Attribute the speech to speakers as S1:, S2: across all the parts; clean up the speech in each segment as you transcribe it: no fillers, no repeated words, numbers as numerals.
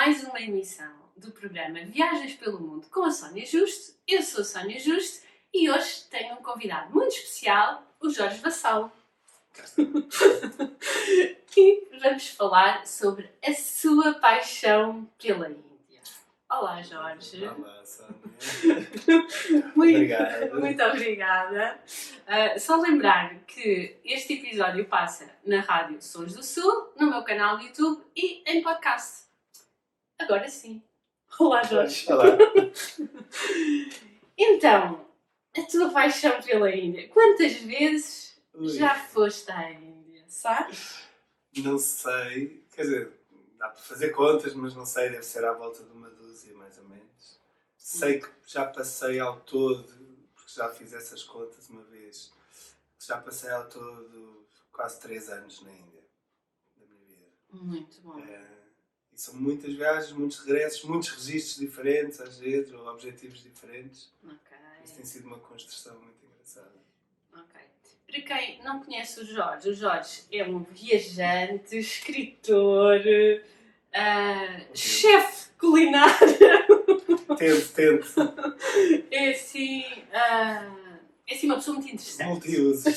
S1: mais uma emissão do programa Viagens pelo Mundo com a Sónia Justo. Eu sou a Sónia Justo e hoje tenho um convidado muito especial, o Jorge Vassalo. E vamos falar sobre a sua paixão pela Índia. Olá, Jorge.
S2: Olá, Sónia.
S1: Obrigado. Muito obrigada. Só lembrar que este episódio passa na Rádio Sons do Sul, no meu canal do YouTube e em podcast. Agora sim. Olá, Jorge.
S2: Olá.
S1: Então, a tua paixão pela Índia. Quantas vezes já foste à Índia, sabes?
S2: Não sei. Quer dizer, dá para fazer contas, mas não sei. Deve ser à volta de uma dúzia, mais ou menos. Sei que já passei ao todo, porque já fiz essas contas uma vez, já passei ao todo quase 3 anos na Índia, da minha vida.
S1: Muito bom.
S2: E são muitas viagens, muitos regressos, muitos registros diferentes, às vezes, ou objetivos diferentes.
S1: Ok.
S2: Isso tem sido uma construção muito engraçada.
S1: Ok. Para quem não conhece o Jorge é um viajante, escritor, chefe culinário.
S2: Tento.
S1: É assim uma pessoa muito interessante.
S2: Multiusos.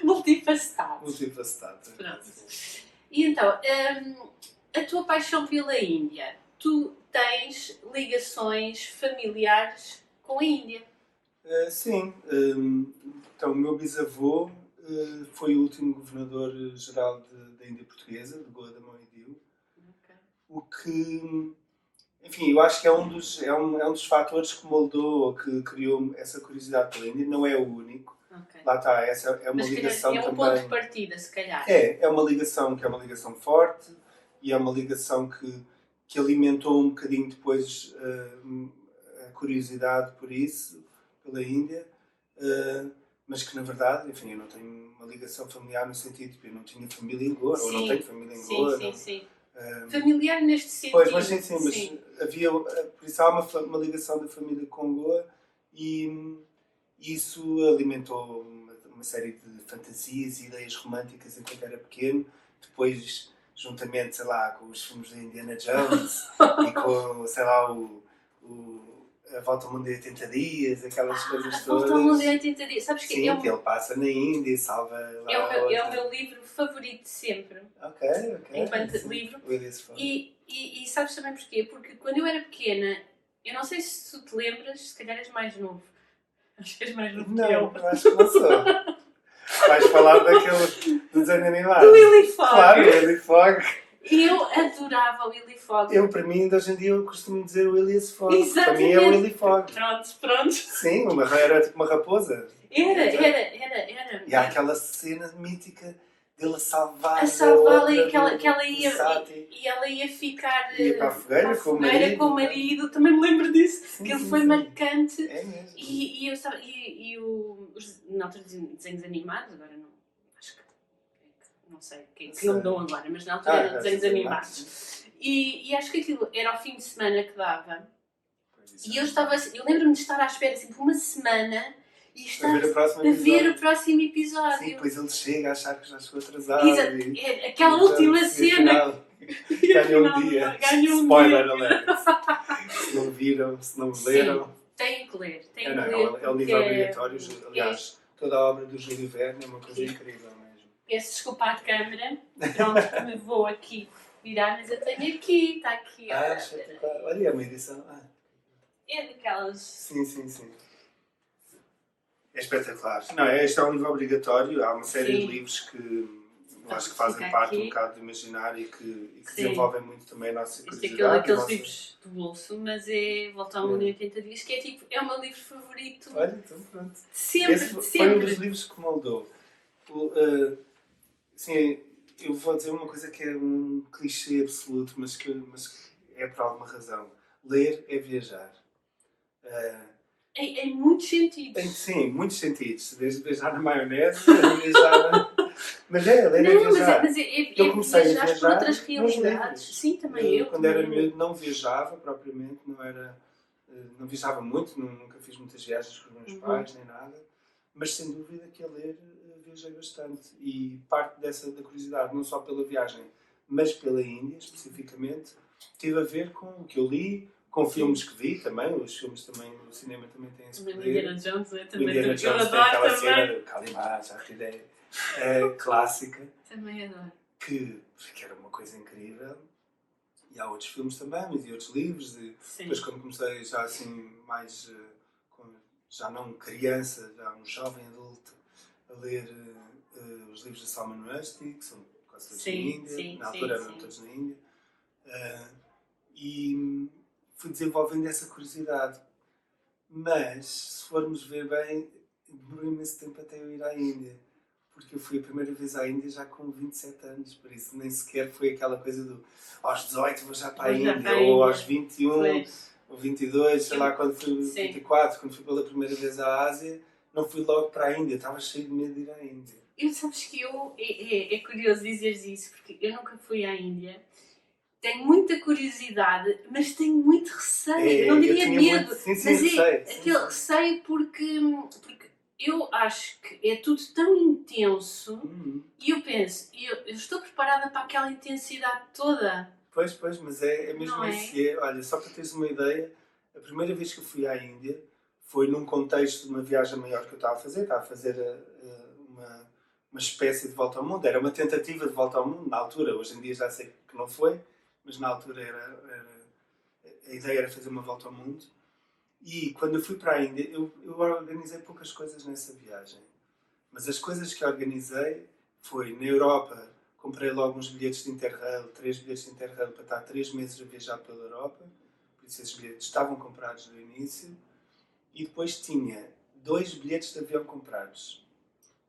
S1: Multifacetado.
S2: Pronto.
S1: E então, a tua paixão pela Índia, tu tens ligações familiares com a Índia?
S2: Sim. Então, o meu bisavô foi o último governador-geral da Índia Portuguesa, de Goa da Mão e Diu.
S1: Okay.
S2: O que, enfim, eu acho que é um dos fatores que moldou ou que criou essa curiosidade pela Índia. Não é o único.
S1: Okay.
S2: Lá está, essa é uma ligação também.
S1: É um ponto de partida, se calhar.
S2: É uma ligação que é uma ligação forte e é uma ligação que alimentou um bocadinho depois a curiosidade por isso, pela Índia, mas que na verdade, enfim, eu não tenho uma ligação familiar no sentido de que eu não tinha família em Goa, ou não tenho família em Goa.
S1: Sim. Familiar neste sentido.
S2: Pois, mas sim. Mas havia, por isso há uma ligação da família com Goa e isso alimentou uma série de fantasias e ideias românticas enquanto era pequeno. Depois, juntamente, sei lá, com os filmes de Indiana Jones e com, sei lá, A Volta ao Mundo em 80 Dias, aquelas coisas todas.
S1: A Volta ao Mundo em 80 Dias. Sabes que
S2: sim, que ele passa na Índia e salva lá
S1: é o meu livro favorito de sempre.
S2: Ok.
S1: Enquanto livro. E sabes também porquê? Porque quando eu era pequena, eu não sei se tu te lembras, se calhar és mais novo. Acho que és mais novo que eu.
S2: Não, acho que não sou. Vais falar daquele desenho animado.
S1: Do Willy Fogg.
S2: Claro, o Willy Fogg.
S1: Eu adorava o Willy Fogg.
S2: Para mim, hoje em dia, eu costumo dizer o Willis Fogg.
S1: Exatamente.
S2: Para mim é o Willy Fogg.
S1: Pronto.
S2: Sim, era tipo uma raposa.
S1: Era.
S2: E há aquela cena mítica dele a
S1: salvá-la e que ela ia ficar
S2: ia para a fogueira com
S1: o marido. Também me lembro disso.
S2: Sim,
S1: que ele foi marcante.
S2: É mesmo.
S1: E os outros desenhos animados, agora não. Acho que não sei que não dão agora, mas na altura eram desenhos animados. E acho que aquilo era ao fim de semana que dava. E eu lembro-me de estar à espera assim por uma semana e estar a ver o próximo episódio.
S2: Sim, depois ele chega a achar que já chegou atrasado.
S1: Aquela última cena.
S2: Ganhou um dia. Spoiler alert. Se não viram, se não leram.
S1: Têm que ler.
S2: É um livro obrigatório. Aliás, toda a obra do Júlio Verne é uma coisa incrível mesmo.
S1: Peço desculpa à câmara. Pronto, me vou aqui virar, mas eu tenho aqui. Está aqui.
S2: Olha, é uma edição.
S1: É daquelas.
S2: Sim. É espetacular. Não, este é um livro obrigatório. Há uma série de livros que eu acho que fazem parte um bocado do imaginário e que desenvolvem muito também a nossa curiosidade.
S1: Isto é aqueles livros de bolso, mas é Volta ao Mundo em 80 Dias, que é o meu livro favorito.
S2: Olha, então pronto.
S1: Sempre.
S2: Foi um dos livros que moldou. Sim, eu vou dizer uma coisa que é um clichê absoluto, mas é por alguma razão. Ler é viajar.
S1: Em muitos sentidos.
S2: Sim, muitos sentidos. Desde viajar na maionese, viajar Mas ler é viajar.
S1: Mas eu comecei a viajar por outras realidades. Sim, também eu.
S2: Quando era miúdo não viajava propriamente, não viajava muito, nunca fiz muitas viagens com os meus pais, nem nada. Mas sem dúvida que a ler viajei bastante. E parte da curiosidade, não só pela viagem, mas pela Índia, especificamente, teve a ver com o que eu li, com filmes que vi também. Os filmes também, o cinema também tem esse poder.
S1: Indiana Jones, eu também.
S2: Indiana Jones tem aquela cena do Kalimar, já que ideia clássica.
S1: Também adoro.
S2: Que era uma coisa incrível. E há outros filmes também, mas e outros livros. E depois quando comecei já assim, mais, já não criança, já um jovem adulto, a ler os livros de Salman Rushdie, que são quase todos na Índia. Na altura eram todos na Índia. E fui desenvolvendo essa curiosidade. Mas, se formos ver bem, demorou imenso tempo até eu ir à Índia. Porque eu fui a primeira vez à Índia já com 27 anos, por isso nem sequer foi aquela coisa do aos 18 vou já para a Índia, ou aos 21, ou 22, sei lá, quando fui 24, quando fui pela primeira vez à Ásia, não fui logo para a Índia, estava cheio de medo de ir à Índia.
S1: Sabes que é curioso dizeres isso, porque eu nunca fui à Índia. Tenho muita curiosidade, mas tenho muito receio. Eu não diria medo, mas aquele receio porque eu acho que é tudo tão intenso e eu penso, eu estou preparada para aquela intensidade toda.
S2: Pois, mas é mesmo isso. Olha, só para teres uma ideia, a primeira vez que eu fui à Índia foi num contexto de uma viagem maior que eu estava a fazer uma espécie de volta ao mundo. Era uma tentativa de volta ao mundo na altura, hoje em dia já sei que não foi, mas na altura a ideia era fazer uma volta ao mundo. E quando eu fui para a Índia, eu organizei poucas coisas nessa viagem. Mas as coisas que organizei foi, na Europa, comprei logo uns bilhetes de Interrail, 3 bilhetes de Interrail para estar 3 meses a viajar pela Europa. Por isso esses bilhetes estavam comprados no início. E depois tinha 2 bilhetes de avião comprados.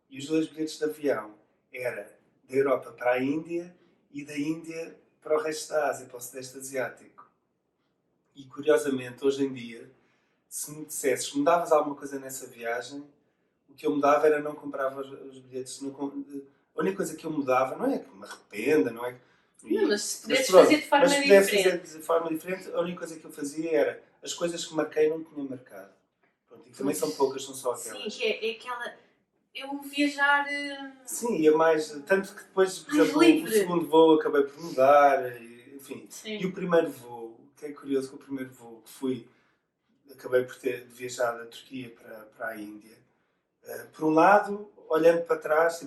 S2: E os 2 bilhetes de avião era da Europa para a Índia e da Índia para o resto da Ásia, para o Sudeste Asiático. E curiosamente, hoje em dia, se me dissesses, mudavas alguma coisa nessa viagem, o que eu mudava era não comprava os bilhetes. A única coisa que eu mudava, não é que me arrependa, não é que...
S1: Não, mas se pudesses fazer de forma diferente.
S2: Mas se pudesse fazer de forma diferente, a única coisa que eu fazia era as coisas que marquei não tinha marcado. Pronto, e também são poucas, são só aquelas.
S1: Sim, que é aquela... Eu viajar...
S2: Sim, ia mais... Tanto que depois, por exemplo, o segundo voo acabei por mudar, enfim. Sim. E o primeiro voo, o que é curioso que o primeiro voo que fui... Acabei por ter viajado da Turquia para a Índia. Por um lado, olhando para trás,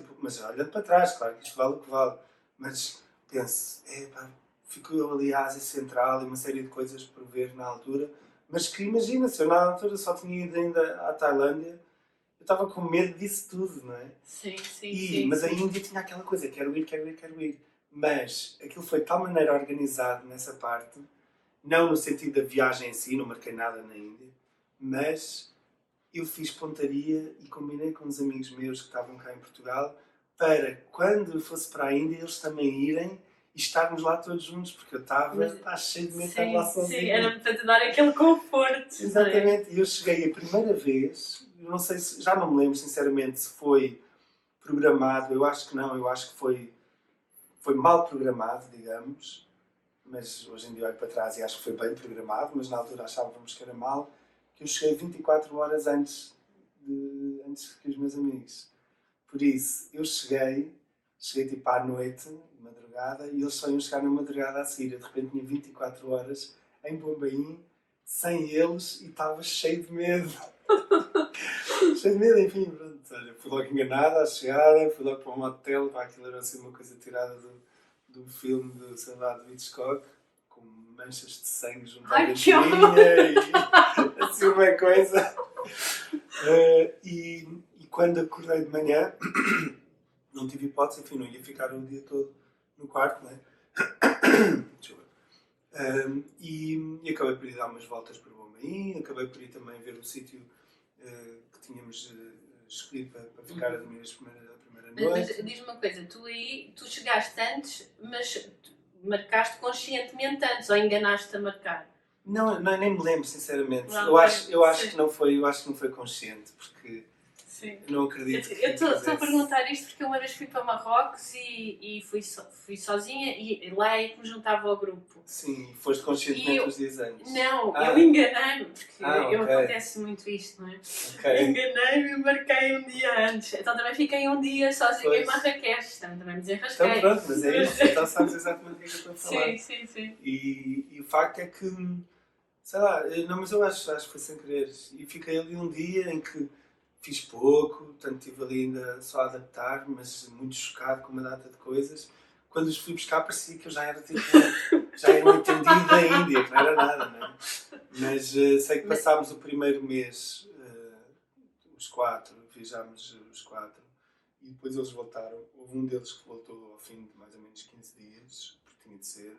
S2: claro que isto vale o que vale, mas penso, ficou ali a Ásia Central e uma série de coisas por ver na altura, mas que imagina, se eu na altura só tinha ido ainda à Tailândia, eu estava com medo disso tudo, não é?
S1: Sim.
S2: Mas a Índia tinha aquela coisa, quero ir. Mas aquilo foi de tal maneira organizado nessa parte, não no sentido da viagem em si, não marquei nada na Índia, mas eu fiz pontaria e combinei com uns amigos meus que estavam cá em Portugal para, quando eu fosse para a Índia, eles também irem e estarmos lá todos juntos, porque eu estava cheio de medo de estar lá sozinho.
S1: Sim, era para te dar aquele conforto.
S2: Exatamente, e eu cheguei a primeira vez, não sei se, já não me lembro sinceramente se foi programado, eu acho que não, eu acho que foi mal programado, digamos, mas hoje em dia olho para trás e acho que foi bem programado, mas na altura achávamos que era mal, que eu cheguei 24 horas antes que os meus amigos. Por isso, eu cheguei tipo à noite, de madrugada, e eles só iam chegar na madrugada a seguir. Eu de repente tinha 24 horas em Bombaim, sem eles, e estava cheio de medo. Enfim, pronto. Olha, fui logo enganada à chegada, fui logo para um hotel, aquilo era assim uma coisa tirada do filme do, sei lá, do Hitchcock, com manchas de sangue junto à ventoinha e assim uma coisa. E quando acordei de manhã, não tive hipótese, enfim, não ia ficar o dia todo no quarto, não é? E acabei por ir dar umas voltas por Bombaim, acabei por ir também ver o sítio que tínhamos escolhido para ficar a dormir a primeira noite.
S1: Mas diz-me uma coisa, tu chegaste antes, mas marcaste conscientemente antes, ou enganaste-te a marcar?
S2: Não, nem me lembro, sinceramente. Eu acho que não foi consciente, porque
S1: Sim.
S2: Eu não acredito.
S1: Eu estou a perguntar isto porque uma vez fui para Marrocos e fui sozinha e lá é que me juntava ao grupo.
S2: Sim, foste conscientemente os dias antes.
S1: Não, eu enganei-me, porque
S2: okay.
S1: acontece muito isto, não é?
S2: Okay.
S1: Enganei-me e marquei um dia antes. Então também fiquei um dia sozinha em Marrakech, também me desenrasquei.
S2: Então pronto, mas é isso, então sabes exatamente o que é que eu estou a falar.
S1: Sim.
S2: E o facto é que, sei lá, não, mas eu acho que foi sem querer. E fiquei ali um dia em que fiz pouco, portanto estive ali ainda só a adaptar, mas muito chocado com uma data de coisas. Quando os fui buscar parecia que eu já era tipo, já era um entendido da Índia, que não era nada, não é? Mas sei que passámos o primeiro mês, os 4, viajámos os 4, e depois eles voltaram. Houve um deles que voltou ao fim de mais ou menos 15 dias, porque tinha de ser,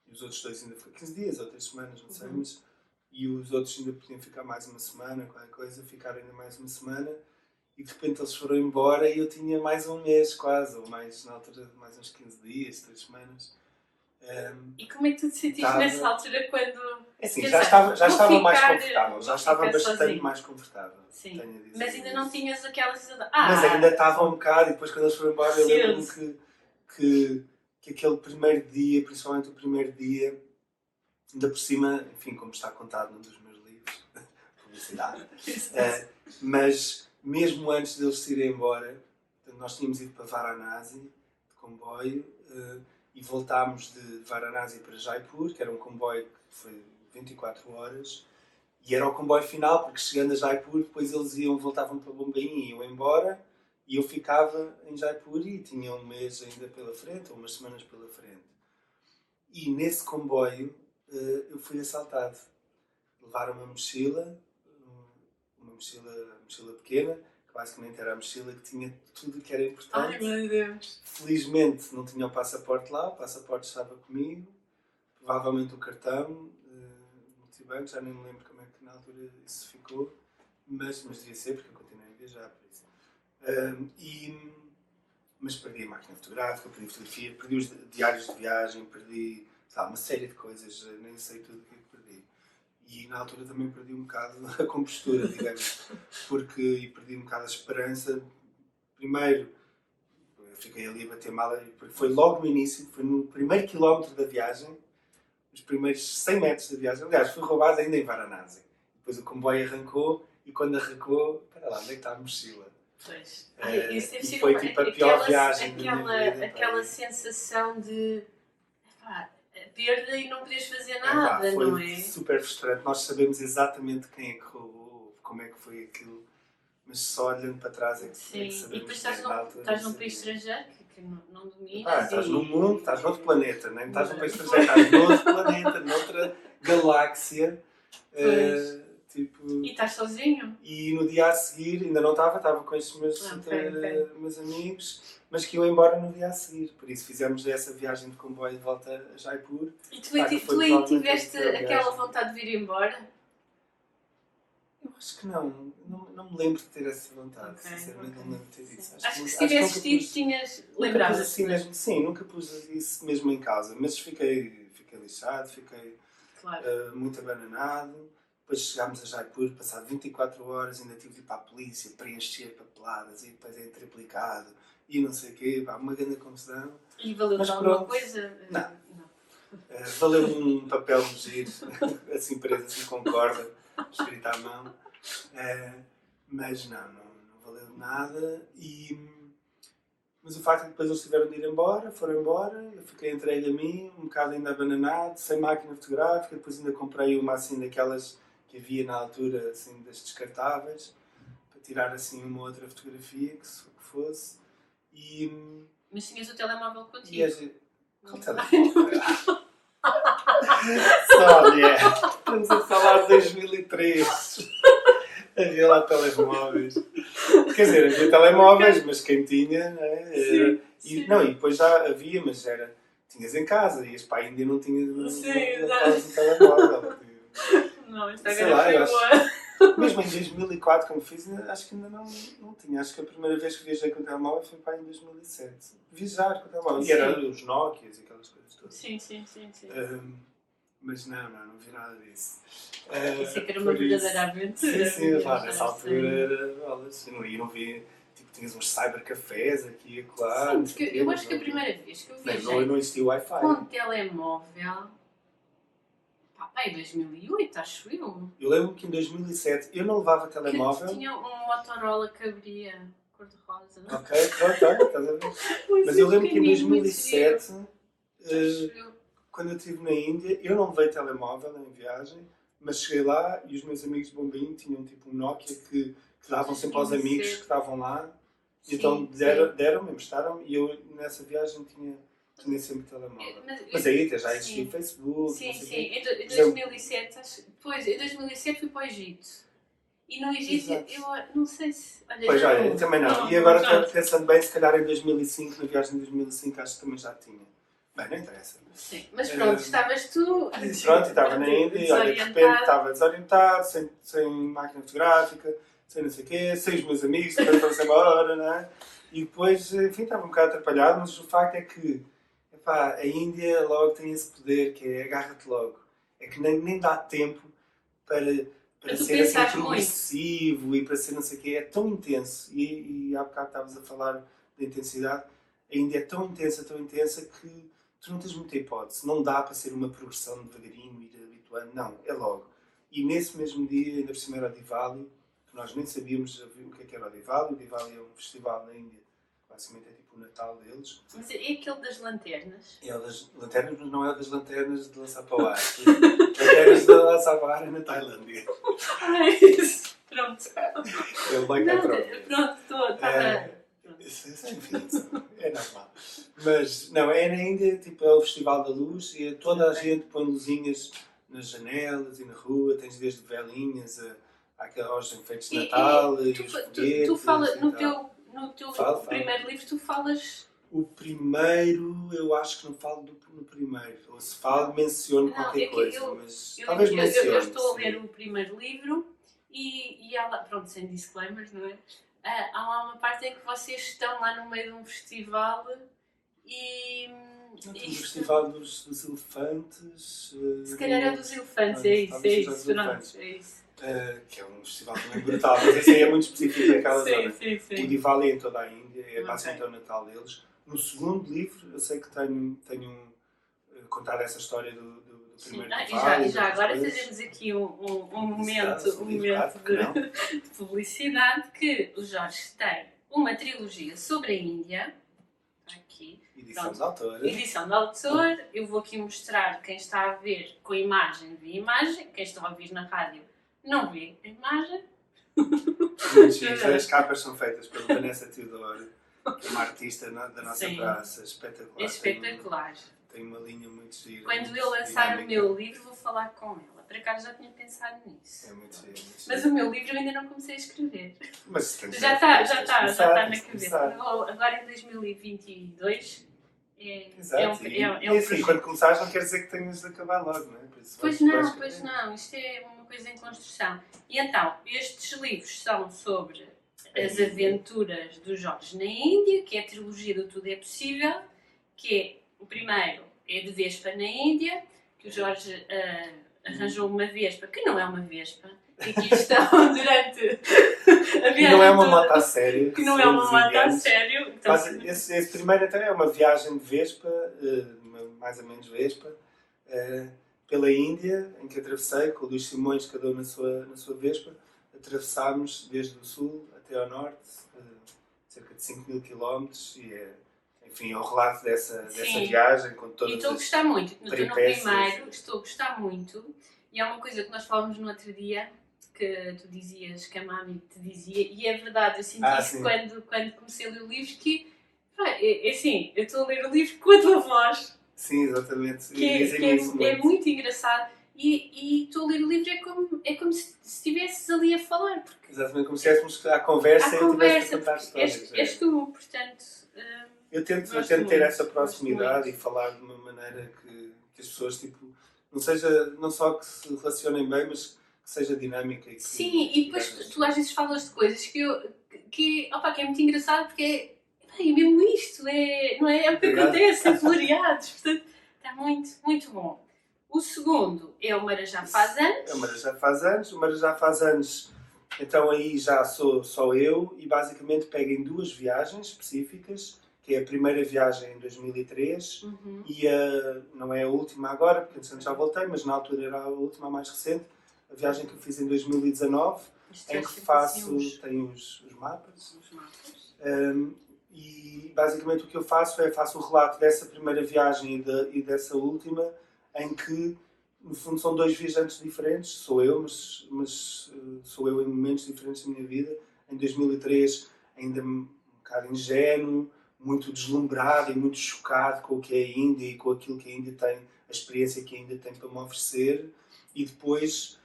S2: e os outros 2 ainda foram 15 dias ou 3 semanas, não sei, mas e os outros ainda podiam ficar mais uma semana, qualquer coisa, ficaram ainda mais uma semana, e de repente eles foram embora e eu tinha mais um mês quase, ou mais, na altura, mais uns 15 dias, 3 semanas.
S1: E como é que tu te sentiste nessa altura quando...
S2: É assim, já estava mais confortável, já estava bastante sozinho. Mais confortável.
S1: Sim, mas ainda não tinhas aquela sensação...
S2: Mas ainda estava um bocado, e depois quando eles foram embora eu lembro-me que aquele primeiro dia, principalmente o primeiro dia, ainda por cima, enfim, como está contado num dos meus livros, publicidade, mas mesmo antes deles se irem embora, nós tínhamos ido para Varanasi, de comboio, e voltámos de Varanasi para Jaipur, que era um comboio que foi 24 horas, e era o comboio final, porque chegando a Jaipur, depois eles voltavam para Bombaim e iam embora, e eu ficava em Jaipur e tinha um mês ainda pela frente, ou umas semanas pela frente. E nesse comboio eu fui assaltado. Levaram uma mochila pequena, que basicamente era a mochila que tinha tudo o que era importante.
S1: Ai, meu Deus!
S2: Felizmente não tinha o passaporte lá, o passaporte estava comigo, provavelmente o cartão, multibanco, já nem me lembro como é que na altura isso ficou, mas devia ser, porque eu continuei a viajar, por isso. Mas perdi a máquina fotográfica, perdi a fotografia, perdi os diários de viagem, perdi uma série de coisas, nem sei tudo o que perdi. E na altura também perdi um bocado a compostura, digamos, e perdi um bocado a esperança. Primeiro, eu fiquei ali a bater mala, porque foi logo no início, foi no primeiro quilómetro da viagem, os primeiros 100 metros da viagem. Aliás, fui roubado ainda em Varanasi. Depois o comboio arrancou, e quando arrancou, para lá, onde é que está a mochila?
S1: Pois. Isso deve ser
S2: foi tipo a pior viagem
S1: da minha vida. Aquela sensação de perda e não podes fazer nada, não é?
S2: Foi super frustrante. Nós sabemos exatamente quem é que roubou, como é que foi aquilo, mas só olhando para trás é que sabemos.
S1: E depois estás num país estrangeiro que não dominas.
S2: Estás num mundo, estás noutro planeta, nem estás num país estrangeiro, estás noutro planeta, noutra galáxia.
S1: E estás sozinho?
S2: E no dia a seguir, ainda não estava com estes meus amigos, mas que iam embora no dia a seguir. Por isso fizemos essa viagem de comboio de volta a Jaipur.
S1: E tu aí tiveste aquela vontade de vir embora?
S2: Eu acho que não me lembro de ter essa vontade, sinceramente não me lembro de ter isso.
S1: Acho que se tivesses tido, tinhas lembrado
S2: assim mesmo. Sim, nunca pus isso mesmo em causa, mas fiquei lixado, fiquei muito abananado. Depois chegámos a Jaipur, passado 24 horas, ainda tive de ir para a polícia, preencher papeladas, e depois é triplicado, e não sei o quê, uma grande confusão.
S1: E valeu-te alguma coisa?
S2: Não. Valeu-me um papel de giro, assim preso, assim com corda, escrito à mão. Mas não valeu nada. Mas o facto é que depois eles tiveram de ir embora, foram embora, eu fiquei entregue a mim, um bocado ainda abananado, sem máquina fotográfica, depois ainda comprei uma assim daquelas que havia na altura, assim, das descartáveis, para tirar assim uma outra fotografia que fosse.
S1: Mas tinhas o telemóvel contigo?
S2: Qual telemóvel? Olha, estamos a falar de 2003. Havia lá telemóveis. Quer dizer, havia telemóveis, mas quem tinha, né?
S1: Sim.
S2: Não, e depois já havia, mas tinhas em casa, ias para a Índia e não tinhas um telemóvel.
S1: Não, isto agora foi boa.
S2: Mesmo em 2004, como fiz, acho que ainda não tinha. Acho que a primeira vez que viajei com o telemóvel foi para em 2007. Viajar com o telemóvel. E era os Nokias e aquelas coisas todas.
S1: Sim.
S2: Mas não vi nada disso.
S1: Isso é que era uma verdadeira aventura.
S2: Sim, lá nessa altura era. Assim, não vi. Tipo, tinhas uns cybercafés aqui e lá.
S1: Sim, porque eu acho que a primeira vez que eu viajei
S2: não existia Wi-Fi.
S1: com telemóvel. Em 2008, acho eu.
S2: Eu lembro que em 2007 eu não levava telemóvel.
S1: Que tinha um Motorola que abria cor-de-rosa.
S2: Ok, estás a ver? Mas eu lembro que em 2007, quando eu estive na Índia, eu não levei telemóvel em viagem, mas cheguei lá e os meus amigos de Bombaim tinham tipo um Nokia que davam sempre aos amigos que estavam lá. Sim, então deram-me, emprestaram-me e eu nessa viagem tinha sempre telemóvel. Mas aí até já existia Facebook.
S1: Sim. Em 2007, em 2007 fui para o Egito. E no Egito, eu não sei se...
S2: Olha, também não. E agora, pensando bem, se calhar em 2005, na viagem de 2005, acho que também já tinha. Bem, não interessa.
S1: Sim, mas pronto, estavas tu...
S2: Pronto, estava na Índia e olha, de repente estava desorientado, sem máquina fotográfica, sem não sei o quê, sem os meus amigos, também foram-se embora, não é? E depois, enfim, estava um bocado atrapalhado, mas o facto é que a Índia logo tem esse poder que é agarra-te logo. É que nem dá tempo para ser assim progressivo e para ser não sei o quê. É tão intenso. E há bocado estavas a falar da intensidade. A Índia é tão intensa que tu não tens muita hipótese. Não dá para ser uma progressão devagarinho, ir habituando. Não, é logo. E nesse mesmo dia, ainda por cima era o Diwali, que nós nem sabíamos o que era o Diwali. O Diwali é um festival na Índia. Basicamente é tipo o Natal deles.
S1: Mas é aquele das lanternas?
S2: É o das lanternas, mas não é o das lanternas de lançar para o ar. Lanternas de lançar para o ar é na Tailândia.
S1: Isso. Pronto.
S2: É o Black
S1: Pronto, estava...
S2: Enfim, é normal. Mas, não, é na Índia, tipo, é o Festival da Luz e toda a gente põe luzinhas nas janelas e na rua, tens desde velinhas aos enfeites de Natal e os foguetes.
S1: Tu falas no teu primeiro livro, tu falas...
S2: O primeiro, eu acho que não falo no primeiro. Ou se falo, menciono qualquer coisa. Mas talvez mencione.
S1: Eu estou a ler o primeiro livro e há lá, pronto, sem disclaimers, não é? Há lá uma parte em que vocês estão lá no meio de um festival e...
S2: O festival dos elefantes...
S1: Se calhar é dos elefantes, é isso.
S2: Que é um festival também brutal, mas esse aí é muito específico daquela zona.
S1: Sim.
S2: O Diwali em toda a Índia, é basicamente o Natal deles. No segundo livro, eu sei que tenho contado essa história do primeiro Diwali.
S1: E já agora fazemos aqui um momento de publicidade, que o Jorge tem uma trilogia sobre a Índia. Aqui.
S2: Edição de autor.
S1: Edição de autor. Eu vou aqui mostrar quem está a ver com a imagem, vê a imagem. Quem está a ouvir na rádio não vê a imagem.
S2: As capas são feitas pela Vanessa Teodoro, que é uma artista da nossa praça, espetacular.
S1: É espetacular.
S2: Tem uma linha muito gira.
S1: Quando eu lançar o meu livro, vou falar com ela. Por acaso já tinha pensado nisso.
S2: É muito giro.
S1: Mas o meu livro eu ainda não comecei a escrever.
S2: Mas
S1: já está na cabeça. Agora em 2022 é um
S2: projeto. Quando começares não quer dizer que tenhas de acabar logo, não é?
S1: Pois não. Isto é uma coisa em construção. E então, estes livros são sobre as aventuras do Jorge na Índia, que é a trilogia do Tudo é Possível, que é o primeiro é de Vespa na Índia, que o Jorge arranjou uma Vespa, que não é uma Vespa, e que estão durante a viagem.
S2: Não é uma moto a sério.
S1: Que não é uma moto a sério. Então,
S2: mas esse primeiro até é uma viagem de Vespa, mais ou menos Vespa, pela Índia, em que atravessei com o Luís Simões, cada um na sua Vespa. Atravessámos desde o sul até ao norte, cerca de 5.000 km, e enfim, é o relato dessa viagem com todas as peripécias. E estou a gostar muito. No primeiro,
S1: estou a gostar muito. E é uma coisa que nós falávamos no outro dia, que tu dizias, que a Mami te dizia, e é verdade, eu senti isso quando comecei a ler o livro, que assim, eu estou a ler o livro com a tua voz.
S2: Sim, exatamente.
S1: Que é muito engraçado. E estou a ler o livro é como se estivesses ali a falar. Porque
S2: exatamente, como se estivéssemos à conversa e estivesse a contar histórias.
S1: És tu, portanto...
S2: eu tento ter essa proximidade e falar de uma maneira que as pessoas, tipo, não só que se relacionem bem, mas que seja dinâmica.
S1: Sim, e depois tu às vezes falas de coisas que é muito engraçado, porque é mesmo isto, não é o que acontece, é floreados, portanto, está muito, muito bom. O segundo é o Marajá Faz Anos.
S2: É o Marajá Faz Anos. O Marajá Faz Anos, então aí já sou só eu e basicamente pego em 2 viagens específicas, que é a primeira viagem em 2003 e não é a última agora, porque antes já voltei, mas na altura era a última, a mais recente, a viagem que eu fiz em 2019, em que faço, tenho os mapas. E basicamente o que eu faço é faço o relato dessa primeira viagem e dessa última, em que no fundo são 2 viajantes diferentes, sou eu, mas sou eu em momentos diferentes da minha vida. Em 2003 ainda um bocado ingênuo, muito deslumbrado e muito chocado com o que é a Índia e com aquilo que a Índia tem, a experiência que a Índia tem para me oferecer, e depois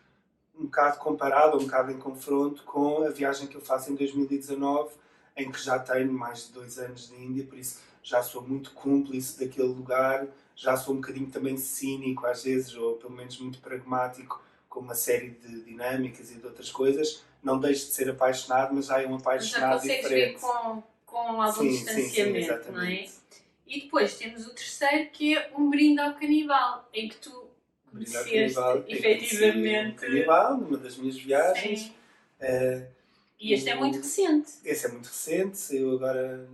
S2: um bocado comparado, um bocado em confronto com a viagem que eu faço em 2019, em que já tenho mais de 2 anos de Índia, por isso já sou muito cúmplice daquele lugar, já sou um bocadinho também cínico às vezes, ou pelo menos muito pragmático, com uma série de dinâmicas e de outras coisas. Não deixo de ser apaixonado, mas já é um apaixonado diferente. Já
S1: consegues ver com algum distanciamento,
S2: sim,
S1: não é? E depois temos o terceiro, que é Um Brinde ao Canibal, em que tu conheceste efetivamente...
S2: Um canibal, numa das minhas viagens.
S1: E este é muito recente.
S2: Esse é muito recente, saiu agora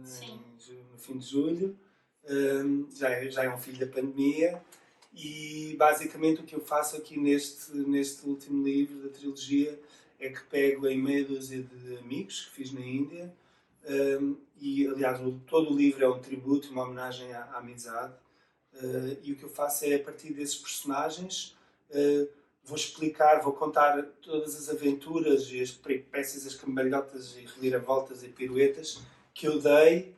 S2: no fim de julho. Já é um filho da pandemia. E basicamente o que eu faço aqui neste último livro da trilogia é que pego em meia dúzia de amigos que fiz na Índia. E aliás todo o livro é um tributo, uma homenagem à amizade. E o que eu faço é, a partir desses personagens, vou explicar, vou contar todas as aventuras e as peripécias, as cambalhotas e reviravoltas e piruetas que eu dei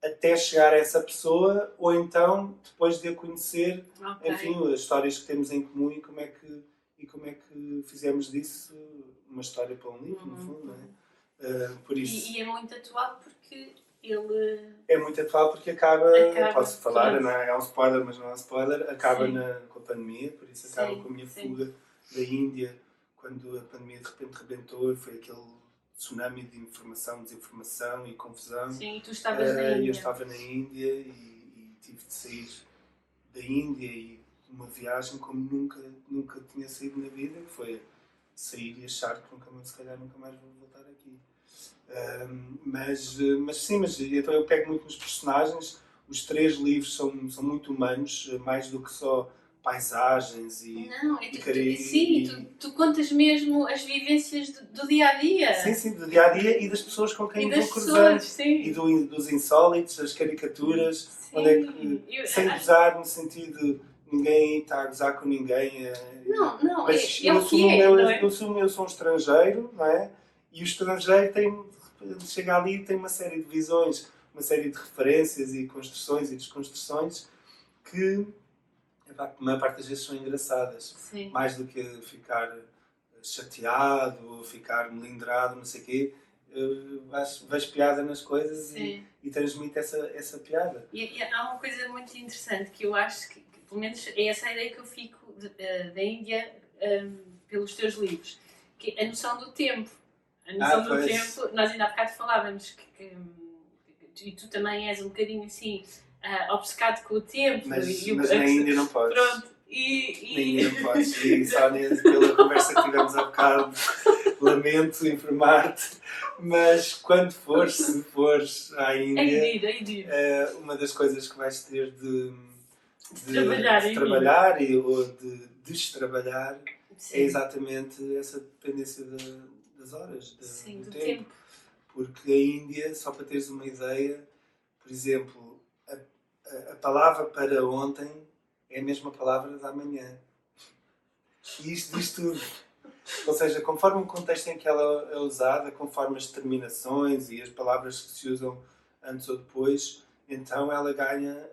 S2: até chegar a essa pessoa, ou então depois de a conhecer, enfim, as histórias que temos em comum e como é que fizemos disso uma história para um livro, no fundo, não é? Por isso.
S1: E é muito atual porque ele...
S2: É muito atual porque acaba posso falar, não é um spoiler, mas não é um spoiler, acaba com a pandemia, por isso acaba com a minha fuga da Índia, quando a pandemia de repente rebentou e foi aquele tsunami de informação, desinformação e confusão.
S1: Sim, e tu estavas na Índia.
S2: Eu estava na Índia e tive de sair da Índia e uma viagem como nunca tinha saído na vida, que foi sair e achar que se calhar nunca mais vou voltar aqui. Mas então eu pego muito nos personagens. Os 3 livros são muito humanos, mais do que só paisagens e...
S1: Não, tu contas mesmo as vivências do dia-a-dia.
S2: Sim, do dia-a-dia e das pessoas com quem vou cruzando. E dos insólitos, as caricaturas, onde é que, sem gozar no sentido... Ninguém está a gozar com ninguém.
S1: Não,
S2: mas
S1: é o que é, não é?
S2: Eu sou um estrangeiro, não é? E o estrangeiro chega ali e tem uma série de visões, uma série de referências e construções e desconstruções que, a maior parte das vezes, são engraçadas.
S1: Sim.
S2: Mais do que ficar chateado ou ficar melindrado, não sei o quê. Vejo piada nas coisas e transmite essa piada.
S1: E há uma coisa muito interessante que eu acho que, pelo menos é essa a ideia que eu fico da Índia pelos teus livros, que é a noção do tempo. A noção do tempo, nós ainda há bocado falávamos e tu também és um bocadinho assim obcecado com o tempo.
S2: Mas na Índia não podes.
S1: Pronto.
S2: Na Índia não podes. E só pela conversa que tivemos há bocado, lamento informar-te, mas quando se fores à Índia, uma das coisas que vais ter de trabalhar ou de destrabalhar é exatamente essa dependência das horas, do tempo. Porque a Índia, só para teres uma ideia, por exemplo, a palavra para ontem é a mesma palavra da manhã. E isto diz tudo. Ou seja, conforme o contexto em que ela é usada, conforme as terminações e as palavras que se usam antes ou depois, então ela ganha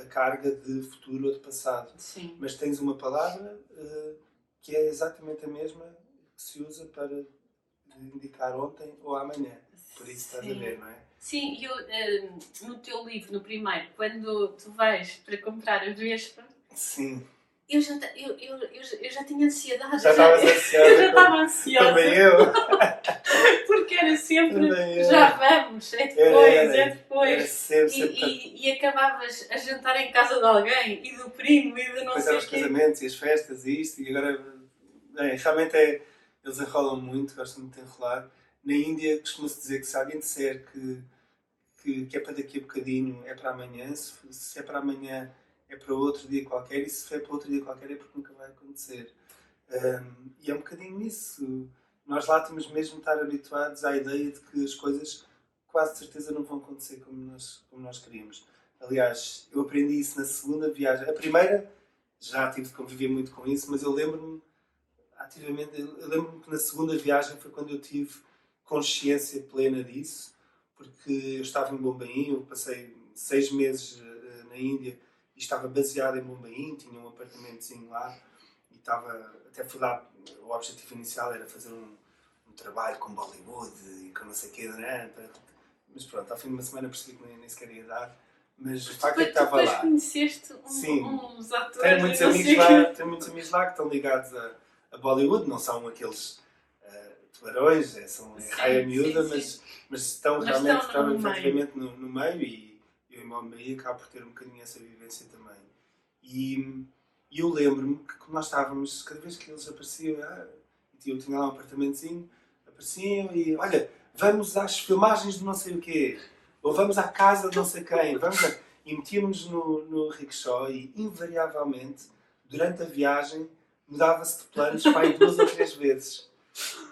S2: a carga de futuro ou de passado.
S1: Sim.
S2: Mas tens uma palavra que é exatamente a mesma que se usa para indicar ontem ou amanhã. Por isso estás a ver, não é?
S1: Sim, no teu livro, no primeiro, quando tu vais para comprar a Vespa, eu já tinha ansiedade.
S2: Já estavas ansiosa?
S1: Já estava ansiosa.
S2: Também eu.
S1: Porque era sempre,
S2: Também era.
S1: já vamos, é depois.
S2: Era sempre.
S1: E acabavas a jantar em casa de alguém, e do primo, e de não
S2: Depois
S1: sei
S2: eram
S1: o
S2: os
S1: quê.
S2: casamentos e as festas e isto, e agora realmente eles enrolam muito, gostam muito de enrolar. Na Índia costuma-se dizer que se alguém disser que é para daqui a bocadinho, é para amanhã, se é para amanhã é para outro dia qualquer, e se é para outro dia qualquer é porque nunca vai acontecer. E é um bocadinho isso. Nós lá temos mesmo de estar habituados à ideia de que as coisas quase de certeza não vão acontecer como nós queríamos. Aliás, eu aprendi isso na segunda viagem. A primeira já tive de conviver muito com isso, mas eu lembro-me ativamente, eu lembro-me que na segunda viagem foi quando eu tive consciência plena disso, porque eu estava em Bombaim, eu passei 6 meses na Índia e estava baseado em Bombaim, tinha um apartamentozinho lá e até fui lá, o objetivo inicial era fazer um trabalho com Bollywood e com não sei o quê, né? Mas pronto, ao fim de uma semana percebi que nem sequer ia dar. Mas o facto é que estava lá.
S1: Depois conheceste uns atores.
S2: Tenho muitos amigos lá que estão ligados a Bollywood, não são aqueles tubarões, são raia miúda, mas estão realmente efetivamente no meio, e eu em Bombay acabo por ter um bocadinho essa vivência também. E eu lembro-me que quando nós estávamos, cada vez que eles apareciam, eu tinha lá um apartamentozinho, apareciam e olha, vamos às filmagens de não sei o quê, ou vamos à casa de não sei quem, e metíamos no rickshaw e invariavelmente, durante a viagem, mudava-se de planos para aí 2 ou 3 vezes.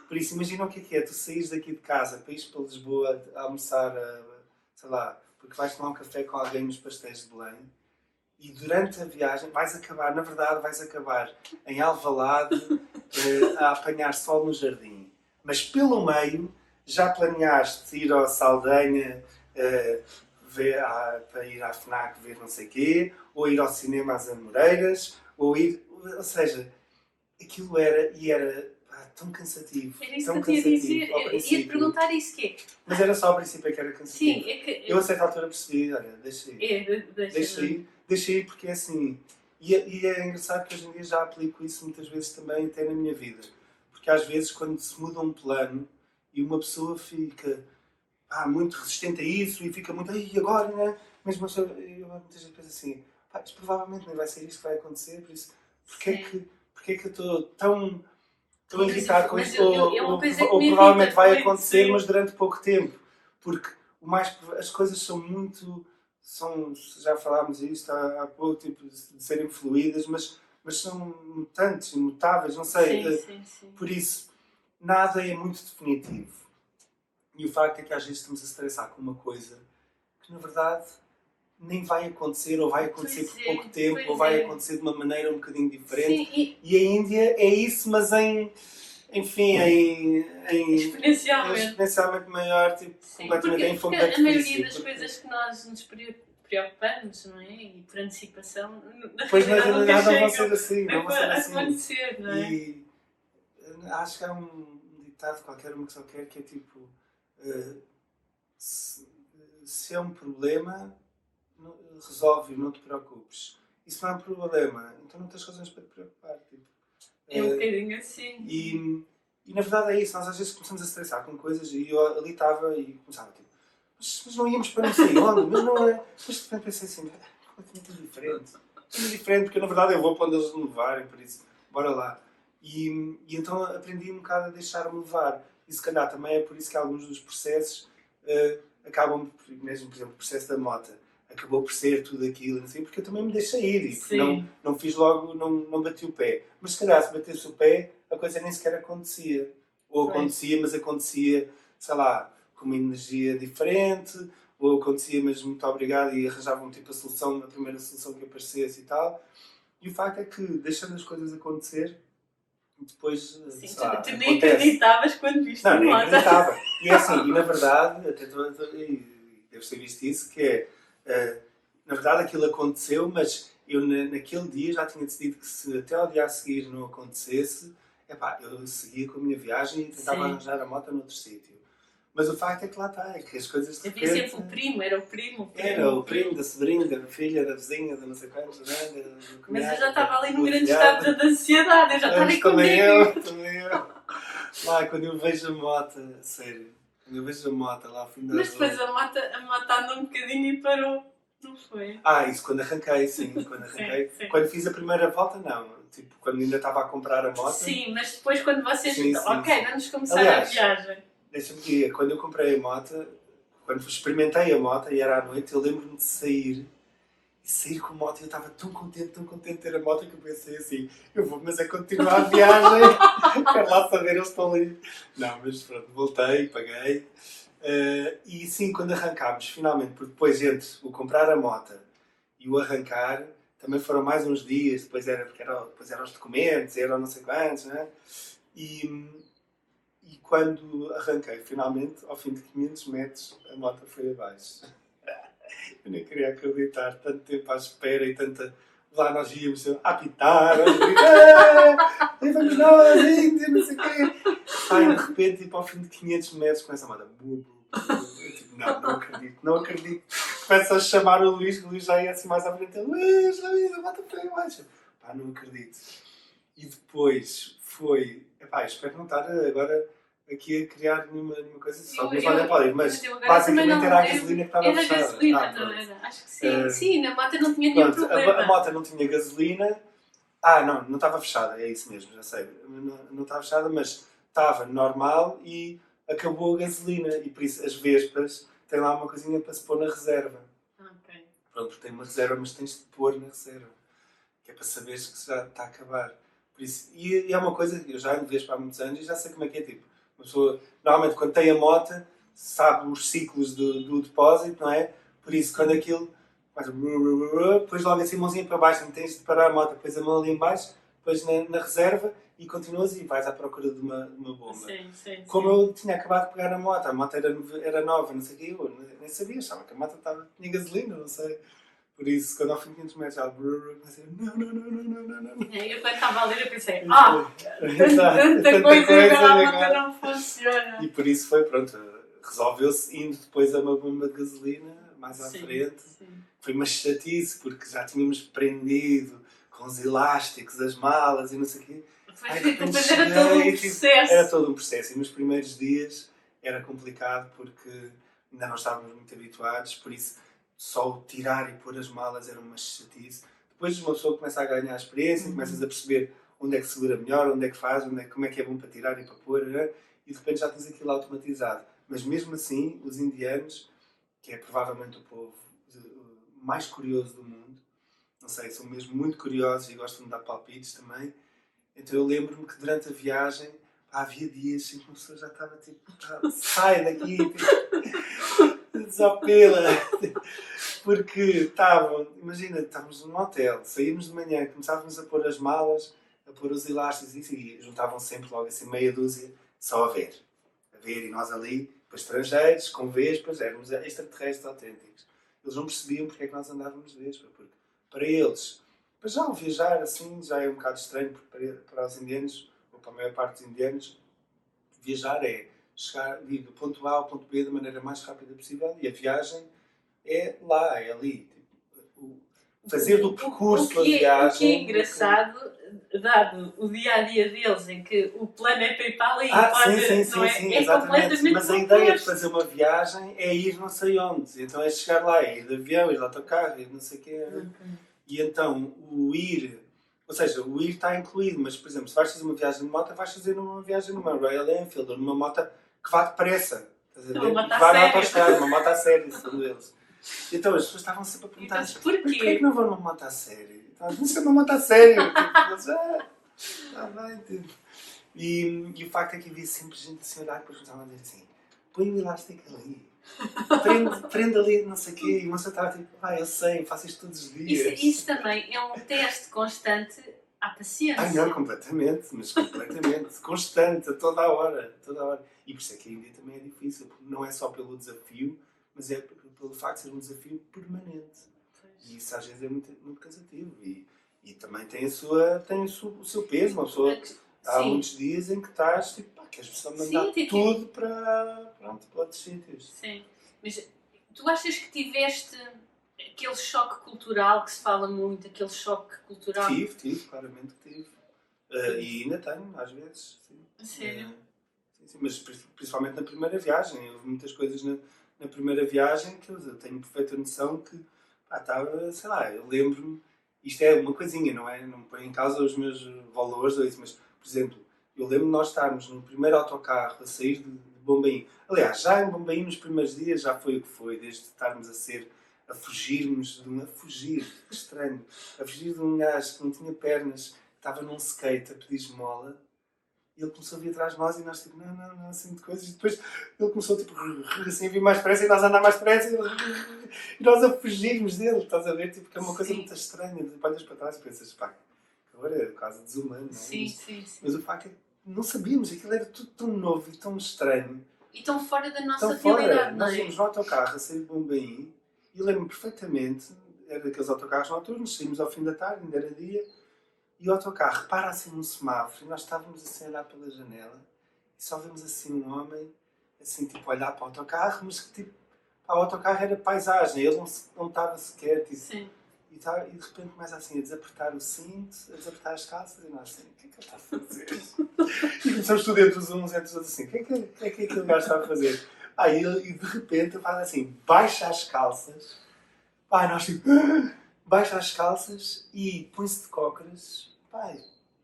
S2: Por isso, imagina o que é, tu saís daqui de casa para ir para Lisboa a almoçar, sei lá, porque vais tomar um café com alguém nos pastéis de Belém, e durante a viagem vais acabar em Alvalade a apanhar sol no jardim. Mas pelo meio já planeaste ir ao Saldanha para ir à FNAC ver não sei o quê, ou ir ao cinema às Amoreiras, ou seja, aquilo era tão cansativo.
S1: Era isso
S2: tão
S1: que eu te ia dizer. Ia-te perguntar isso quê?
S2: Mas era só ao princípio que era cansativo.
S1: Sim, é que...
S2: Eu a certa altura percebi, olha, deixa ir. Deixa ir porque é assim. E é engraçado que hoje em dia já aplico isso muitas vezes também até na minha vida. Porque às vezes quando se muda um plano e uma pessoa fica muito resistente a isso e fica muito, e agora, né? Mas eu muitas vezes penso assim, isto provavelmente nem vai ser isto que vai acontecer, por isso, porque é que eu estou tão irritado com isto, ou provavelmente vai acontecer, mas durante pouco tempo. Porque as coisas são muito... já falámos isto há pouco, tipo, de serem fluídas, mas são mutantes, imutáveis, não sei.
S1: Sim.
S2: Por isso, nada é muito definitivo. E o facto é que às vezes estamos a estressar com uma coisa que, na verdade, nem vai acontecer, ou vai acontecer por pouco tempo, ou vai acontecer de uma maneira um bocadinho diferente.
S1: Sim,
S2: e a Índia é isso, mas exponencialmente maior, tipo, completamente em fogo de artifício.
S1: A maioria das coisas que nós nos preocupamos, não é? E por antecipação,
S2: depois nada vão ser assim, não vão ser assim.
S1: Acontecer, não é?
S2: E acho que há um ditado qualquer, uma que só quer, que é tipo, se é um problema, resolve, não te preocupes. Isso não é um problema, então não tens razões para te preocupar. Tipo,
S1: é um bocadinho assim.
S2: E na verdade é isso, nós às vezes começamos a estressar com coisas, e eu ali estava e começava tipo, mas não íamos para não sei onde, mas não é. Mas de repente pensei assim, é completamente diferente, porque na verdade eu vou para onde eles me levarem, por isso, bora lá. E então aprendi um bocado a deixar-me levar. E se calhar também é por isso que alguns dos processos acabam, mesmo por exemplo o processo da moto, acabou por ser tudo aquilo, assim, porque eu também me deixei ir, e porque não fiz logo, não bati o pé. Mas se calhar se batesse o pé, a coisa nem sequer acontecia. Ou acontecia, mas acontecia, sei lá, com uma energia diferente, ou acontecia, mas muito obrigado, e arranjavam tipo a solução, a primeira solução que aparecesse e tal. E o facto é que, deixando as coisas acontecer, depois,
S1: sim, tu nem acreditavas quando viste
S2: não, nem acreditava. E é assim, e na verdade, até deves ter visto isso, que é, na verdade aquilo aconteceu, mas eu naquele dia já tinha decidido que se até ao dia a seguir não acontecesse, eu seguia com a minha viagem e tentava arranjar a moto noutro sítio. Mas o facto é que lá está, é que as coisas de repente...
S1: Havia sempre o primo, era o primo.
S2: Era o primo, da sobrinha, da filha, da vizinha, da não sei quantos,
S1: mas eu já estava ali num grande estado de ansiedade, eu já estava aí com
S2: também eu. Lá, quando eu vejo a moto, sério, Quando eu vejo a moto lá ao fim da
S1: Mas
S2: rua.
S1: depois a moto andou um bocadinho e parou. Não foi?
S2: Isso quando arranquei, sim. Quando arranquei.
S1: Sim.
S2: Quando fiz a primeira volta, não. Tipo, quando ainda estava a comprar a moto.
S1: Sim, mas depois quando vocês...
S2: Sim,
S1: ok,
S2: sim.
S1: vamos começar
S2: Aliás,
S1: a viagem.
S2: Deixa-me dizer, quando eu comprei a moto, quando experimentei a moto e era à noite, eu lembro-me de sair. E sair com a moto, eu estava tão contente de ter a moto que eu pensei assim, eu vou, mas é continuar a viagem, quero lá saber, eles estão ali. Não, mas pronto, voltei, paguei. E sim, quando arrancámos, finalmente, porque depois entre o comprar a moto e o arrancar, também foram mais uns dias, depois eram os documentos, eram não sei quantos, né? E quando arranquei, finalmente, ao fim de 500 metros, a moto foi abaixo. Eu nem queria acreditar, tanto tempo à espera e tanta... Lá nós íamos a apitar, a gritar, e vamos nós, índia, não sei o quê. E de repente, tipo, ao fim de 500 metros, começa a moto. Eu tipo, não acredito. Começo a chamar o Luís já ia assim mais à frente. Luís, a moto foi abaixo. Pá, não acredito. E depois foi... espero não estar agora aqui a criar nenhuma coisa só que olha para ali, mas basicamente era a gasolina que estava fechada.
S1: Era gasolina, não era? Acho que sim. Sim, na moto não tinha nenhum problema.
S2: A moto não tinha gasolina. Não estava fechada, é isso mesmo, já sei. Não estava fechada, mas estava normal e acabou a gasolina. E por isso as Vespas têm lá uma coisinha para se pôr na reserva.
S1: Ok.
S2: Pronto, porque tem uma reserva, mas tens de pôr na reserva. Que é para saberes que já está a acabar. Por isso, e é uma coisa que eu já ando Vespa há muitos anos e já sei como é que é, tipo. Uma pessoa, normalmente, quando tem a moto, sabe os ciclos do depósito, não é? Por isso, quando aquilo faz depois logo assim, mãozinha para baixo, não tens de parar a moto, depois a mão ali em baixo, depois na reserva e continuas e vais à procura de uma bomba.
S1: Sim.
S2: Como eu tinha acabado de pegar a moto era nova, não sei o quê, eu nem sabia, achava que a moto tinha gasolina, não sei. Por isso, quando ao fim de 500 metros já pensei, não.
S1: Eu quando estava a ler eu pensei,
S2: tanta
S1: coisa
S2: coisa
S1: que a moto não funciona.
S2: E por isso foi, pronto, resolveu-se indo depois a uma bomba de gasolina, mais à frente.
S1: Sim.
S2: Foi uma chatice, porque já tínhamos prendido com os elásticos, as malas e não sei o quê.
S1: Depois era todo um processo.
S2: Era todo um processo. E nos primeiros dias era complicado porque ainda não estávamos muito habituados, por isso só o tirar e pôr as malas era uma chatice. Depois uma pessoa começa a ganhar experiência, começas a perceber onde é que segura melhor, onde é que faz, como é que é bom para tirar e para pôr, né? E de repente já tens aquilo automatizado. Mas mesmo assim, os indianos, que é provavelmente o povo mais curioso do mundo, não sei, são mesmo muito curiosos e gostam de dar palpites também. Então eu lembro-me que durante a viagem havia dias em que uma pessoa já estava tipo, sai daqui, desapela. Porque imagina, estávamos num hotel, saímos de manhã, começávamos a pôr as malas, a pôr os elásticos e juntavam sempre logo assim meia dúzia só a ver. E nós ali, para estrangeiros, com vespas, éramos extraterrestres autênticos. Eles não percebiam porque é que nós andávamos de vespa, porque para eles, para já ao viajar assim, já é um bocado estranho, porque para os indianos, ou para a maior parte dos indianos, viajar é ir do ponto A ao ponto B da maneira mais rápida possível e a viagem é lá, é ali. Tipo, fazer do percurso a viagem...
S1: O que é engraçado, dado o dia-a-dia deles, em que o plano é para ir para ali,
S2: sim, exatamente. Mas a ideia de fazer uma viagem é ir não sei onde. Então é chegar lá, é ir de avião, ir de autocarro, ir não sei o quê. E então o ir... Ou seja, o ir está incluído, mas, por exemplo, se vais fazer uma viagem de moto, vais fazer uma viagem numa Royal Enfield ou numa moto que vá depressa. Estás a ver?
S1: Uma
S2: vá na autostrada, uma moto a sério, segundo eles. Então as pessoas estavam sempre a perguntar, mas porquê que não vão numa moto a sério? Então, vamos ser uma moto a sério. Está bem, tipo. E o facto é que havia sempre gente a se olhar e depois começavam a dizer assim, põe o elástico ali. Prende ali, não sei o quê, e uma pessoa estava tipo, eu sei, faço isto todos os dias.
S1: Isso também é um teste constante à paciência.
S2: Não, completamente, mas completamente, constante, a toda a hora. E por isso é que a Índia também é difícil, porque não é só pelo desafio, mas é pelo facto de ser um desafio permanente. Pois. E isso às vezes é muito, muito cansativo. E também tem o seu peso, uma pessoa... Há muitos dias em que estás, tipo, queres só mandar tudo para outros sítios. Sim.
S1: Mas tu achas que tiveste aquele choque cultural que se fala muito, aquele choque cultural?
S2: Tive, claramente que tive. E ainda tenho, às vezes. Sim.
S1: A sério?
S2: sim, mas principalmente na primeira viagem. Houve muitas coisas na primeira viagem que eu tenho perfeita noção que estava, sei lá, eu lembro-me, isto é uma coisinha, não é? Não põe em causa os meus valores ou isso, mas, por exemplo, eu lembro-me de nós estarmos no primeiro autocarro a sair de Bombaim. Aliás, já em Bombaim nos primeiros dias já foi o que foi, desde estarmos a fugirmos de a fugir, que estranho, a fugir de um gajo que não tinha pernas, que estava num skate a pedir esmola. E ele começou a vir atrás de nós e nós tipo, não, assim de coisas. E depois ele começou tipo, assim, a vir mais depressa e nós a andar mais depressa e nós a fugirmos dele, estás a ver? Tipo, que é uma coisa muito estranha. Depois olhas para trás e pensas, pá, agora é quase desumano, não é?
S1: Sim.
S2: Mas o facto é que não sabíamos, aquilo era tudo tão novo e tão estranho.
S1: E tão fora da nossa
S2: tão
S1: realidade,
S2: fora.
S1: não é?
S2: Nós fomos no autocarro a sair de Bombaim e lembro-me perfeitamente, era daqueles autocarros noturnos, saímos ao fim da tarde, ainda era dia. E o autocarro para assim num semáforo e nós estávamos assim a olhar pela janela e só vemos assim um homem assim tipo a olhar para o autocarro, mas que tipo, o autocarro era paisagem, ele não estava sequer tipo,
S1: Sim.
S2: e de repente começa assim a desapertar o cinto, a desapertar as calças e nós assim, o que é que ele está a fazer? E começamos tudo entre os uns, entre os outros assim, o que é que aquele gajo está a fazer? E de repente ele faz assim, baixa as calças, nós tipo... Baixa as calças e põe-se de cócoras,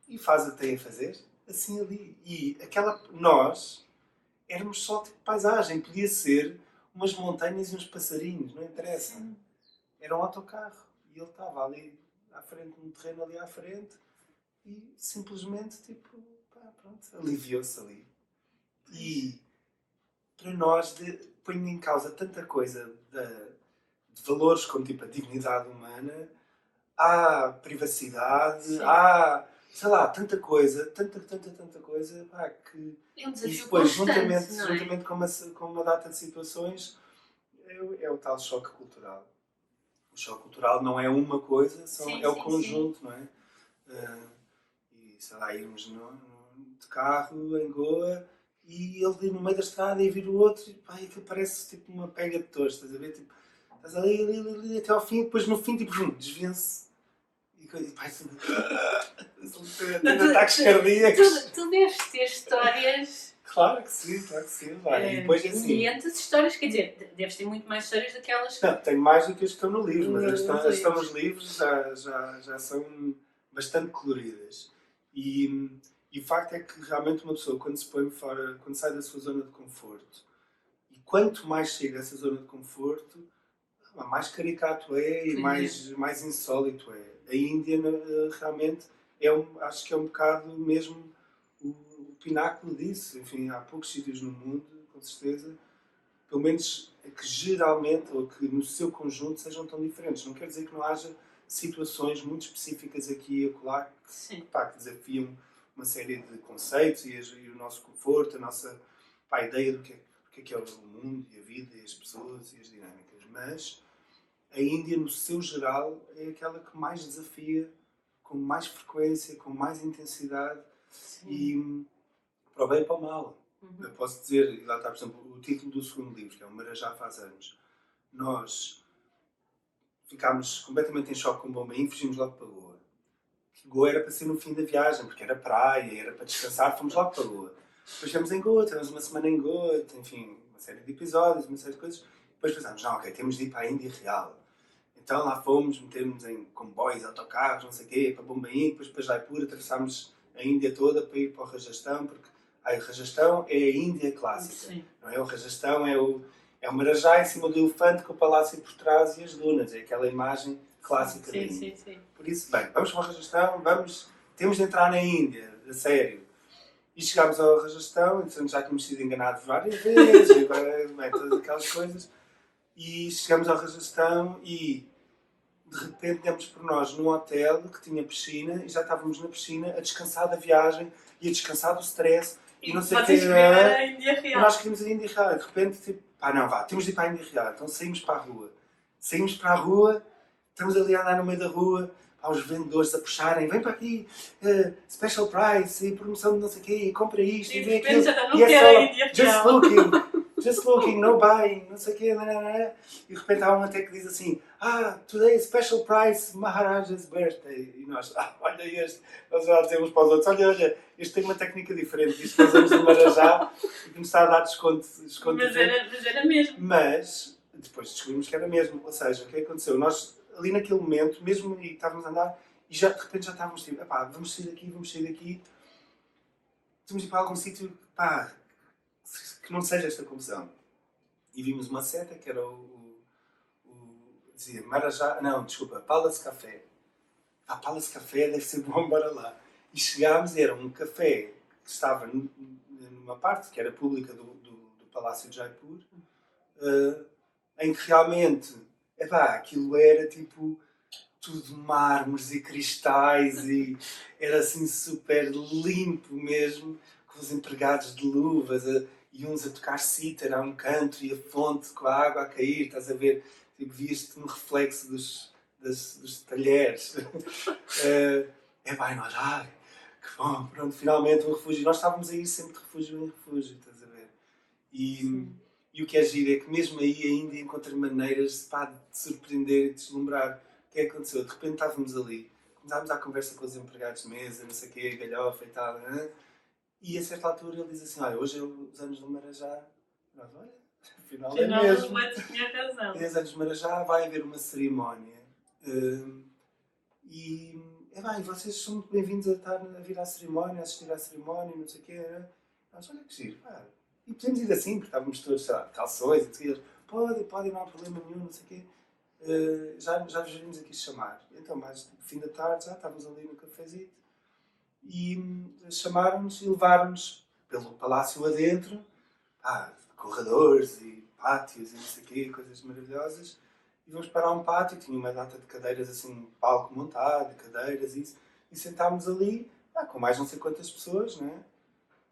S2: e faz o que tem a fazer, assim ali. E nós éramos só tipo paisagem, podia ser umas montanhas e uns passarinhos, não interessa.
S1: Sim.
S2: Era um autocarro e ele estava ali à frente, num terreno ali à frente e simplesmente tipo, pronto, aliviou-se ali. E para nós põe em causa tanta coisa de valores como tipo a dignidade humana, há privacidade, há, sei lá, tanta coisa, tanta coisa, que...
S1: É um desafio
S2: e depois,
S1: constante,
S2: juntamente com uma data de situações, é o tal choque cultural. O choque cultural não é uma coisa, é o conjunto, não é? E, sei lá, irmos de carro em Goa e ele vir no meio da estrada e vir o outro e aquilo parece tipo uma pega de touros, estás a ver? Tipo, estás ali até ao fim, depois no fim tipo, desvia-se e ataques cardíacos.
S1: Tu deves ter histórias.
S2: Claro que sim. E depois assim.
S1: Milhentas histórias, quer dizer, deves ter muito mais histórias daquelas que.
S2: Não, tenho mais do que as que estão no livro, mas as que estão nos livros já são bastante coloridas. E o facto é que realmente uma pessoa, quando se põe fora, quando sai da sua zona de conforto, e quanto mais chega a essa zona de conforto, mais caricato é e mais insólito é. A Índia realmente acho que é um bocado mesmo o pináculo disso. Enfim, há poucos sítios no mundo, com certeza, pelo menos que geralmente, ou que no seu conjunto, sejam tão diferentes. Não quer dizer que não haja situações muito específicas aqui e acolá que desafiam uma série de conceitos e o nosso conforto, a ideia do que é o mundo e a vida e as pessoas e as dinâmicas. Mas a Índia, no seu geral, é aquela que mais desafia, com mais frequência, com mais intensidade e para o bem e para o mal. Eu posso dizer, e lá está, por exemplo, o título do segundo livro, que é O Marajá Faz Anos. Nós ficámos completamente em choque com Bombaim e fugimos logo para Goa. Goa era para ser no fim da viagem, porque era praia, era para descansar, fomos logo para Goa. Depois estivemos em Goa, tivemos uma semana em Goa, enfim, uma série de episódios, uma série de coisas. Depois pensámos, temos de ir para a Índia real. Então lá fomos, metemos em comboios, autocarros, não sei o quê, para Bombaim, depois para Jaipur, atravessámos a Índia toda para ir para o Rajastão, porque o Rajastão é a Índia clássica. Sim. Não é? O Rajastão é o Marajá em cima do elefante com o palácio por trás e as dunas, é aquela imagem clássica da Índia. Sim. Por isso, vamos para o Rajastão, temos de entrar na Índia, a sério. E chegámos ao Rajastão, então já tínhamos sido enganados várias vezes, todas aquelas coisas. E chegamos ao Rajastão e de repente demos por nós num hotel que tinha piscina e já estávamos na piscina a descansar da viagem e a descansar do stress e não sei o que
S1: era. A Índia Real.
S2: E nós queríamos a Índia Real. De repente, tipo, temos de ir para a Índia Real. Então saímos para a rua. Estamos ali a andar no meio da rua, os vendedores a puxarem, vem para aqui, special price, e promoção de não sei o quê, e compra isto, e vem aquilo.
S1: E é só,
S2: just looking. just looking, no buying, não sei o quê, e de repente há um até que diz assim, today special price, Maharaja's birthday. E nós, olha este, nós já dizemos para os outros, olha, este tem uma técnica diferente, isto nós vamos de Marajá e que nos está a dar desconto
S1: mas era mesmo.
S2: Mas depois descobrimos que era mesmo, ou seja, o que aconteceu? Nós, ali naquele momento, mesmo e estávamos a andar, e já, de repente já estávamos tipo, vamos sair daqui, temos de ir para algum sítio, que não seja esta confusão. E vimos uma seta que era dizia Marajá, não, desculpa, Palace Café. Palace Café deve ser bom, bora lá. E chegámos e era um café que estava numa parte que era pública do Palácio de Jaipur, em que realmente, aquilo era tipo tudo mármores e cristais e era assim super limpo mesmo, com os empregados de luvas e uns a tocar cítara a um canto e a fonte com a água a cair, estás a ver, tipo, vias-te um reflexo dos talheres. E nós, que bom, pronto, finalmente um refúgio. Nós estávamos a ir sempre de refúgio em refúgio, estás a ver? E o que é giro é que mesmo aí ainda encontrei maneiras de surpreender e de deslumbrar. O que é que aconteceu? De repente estávamos ali, começámos a conversa com os empregados de mesa, não sei o quê, galhofa e tal, e a certa altura ele diz assim, hoje é os anos do Marajá. Nós, olha, afinal é mesmo.
S1: Tinha razão.
S2: 10 anos de Marajá, vai haver uma cerimónia. E vocês são muito bem-vindos a vir à cerimónia, a assistir à cerimónia, não sei o quê. Nós, olha que giro, E podemos ir assim, porque estávamos todos, sei lá, calções, e tudo. Pode, não há problema nenhum, não sei o quê. Já vos vimos aqui chamar. Então, mais no fim da tarde, já estávamos ali no cafezito. E chamaram-nos e levaram-nos pelo palácio adentro, corredores e pátios e não sei o quê, coisas maravilhosas. E vamos para um pátio, tinha uma data de cadeiras, assim, um palco montado, cadeiras e isso. E sentámos ali, com mais não sei quantas pessoas,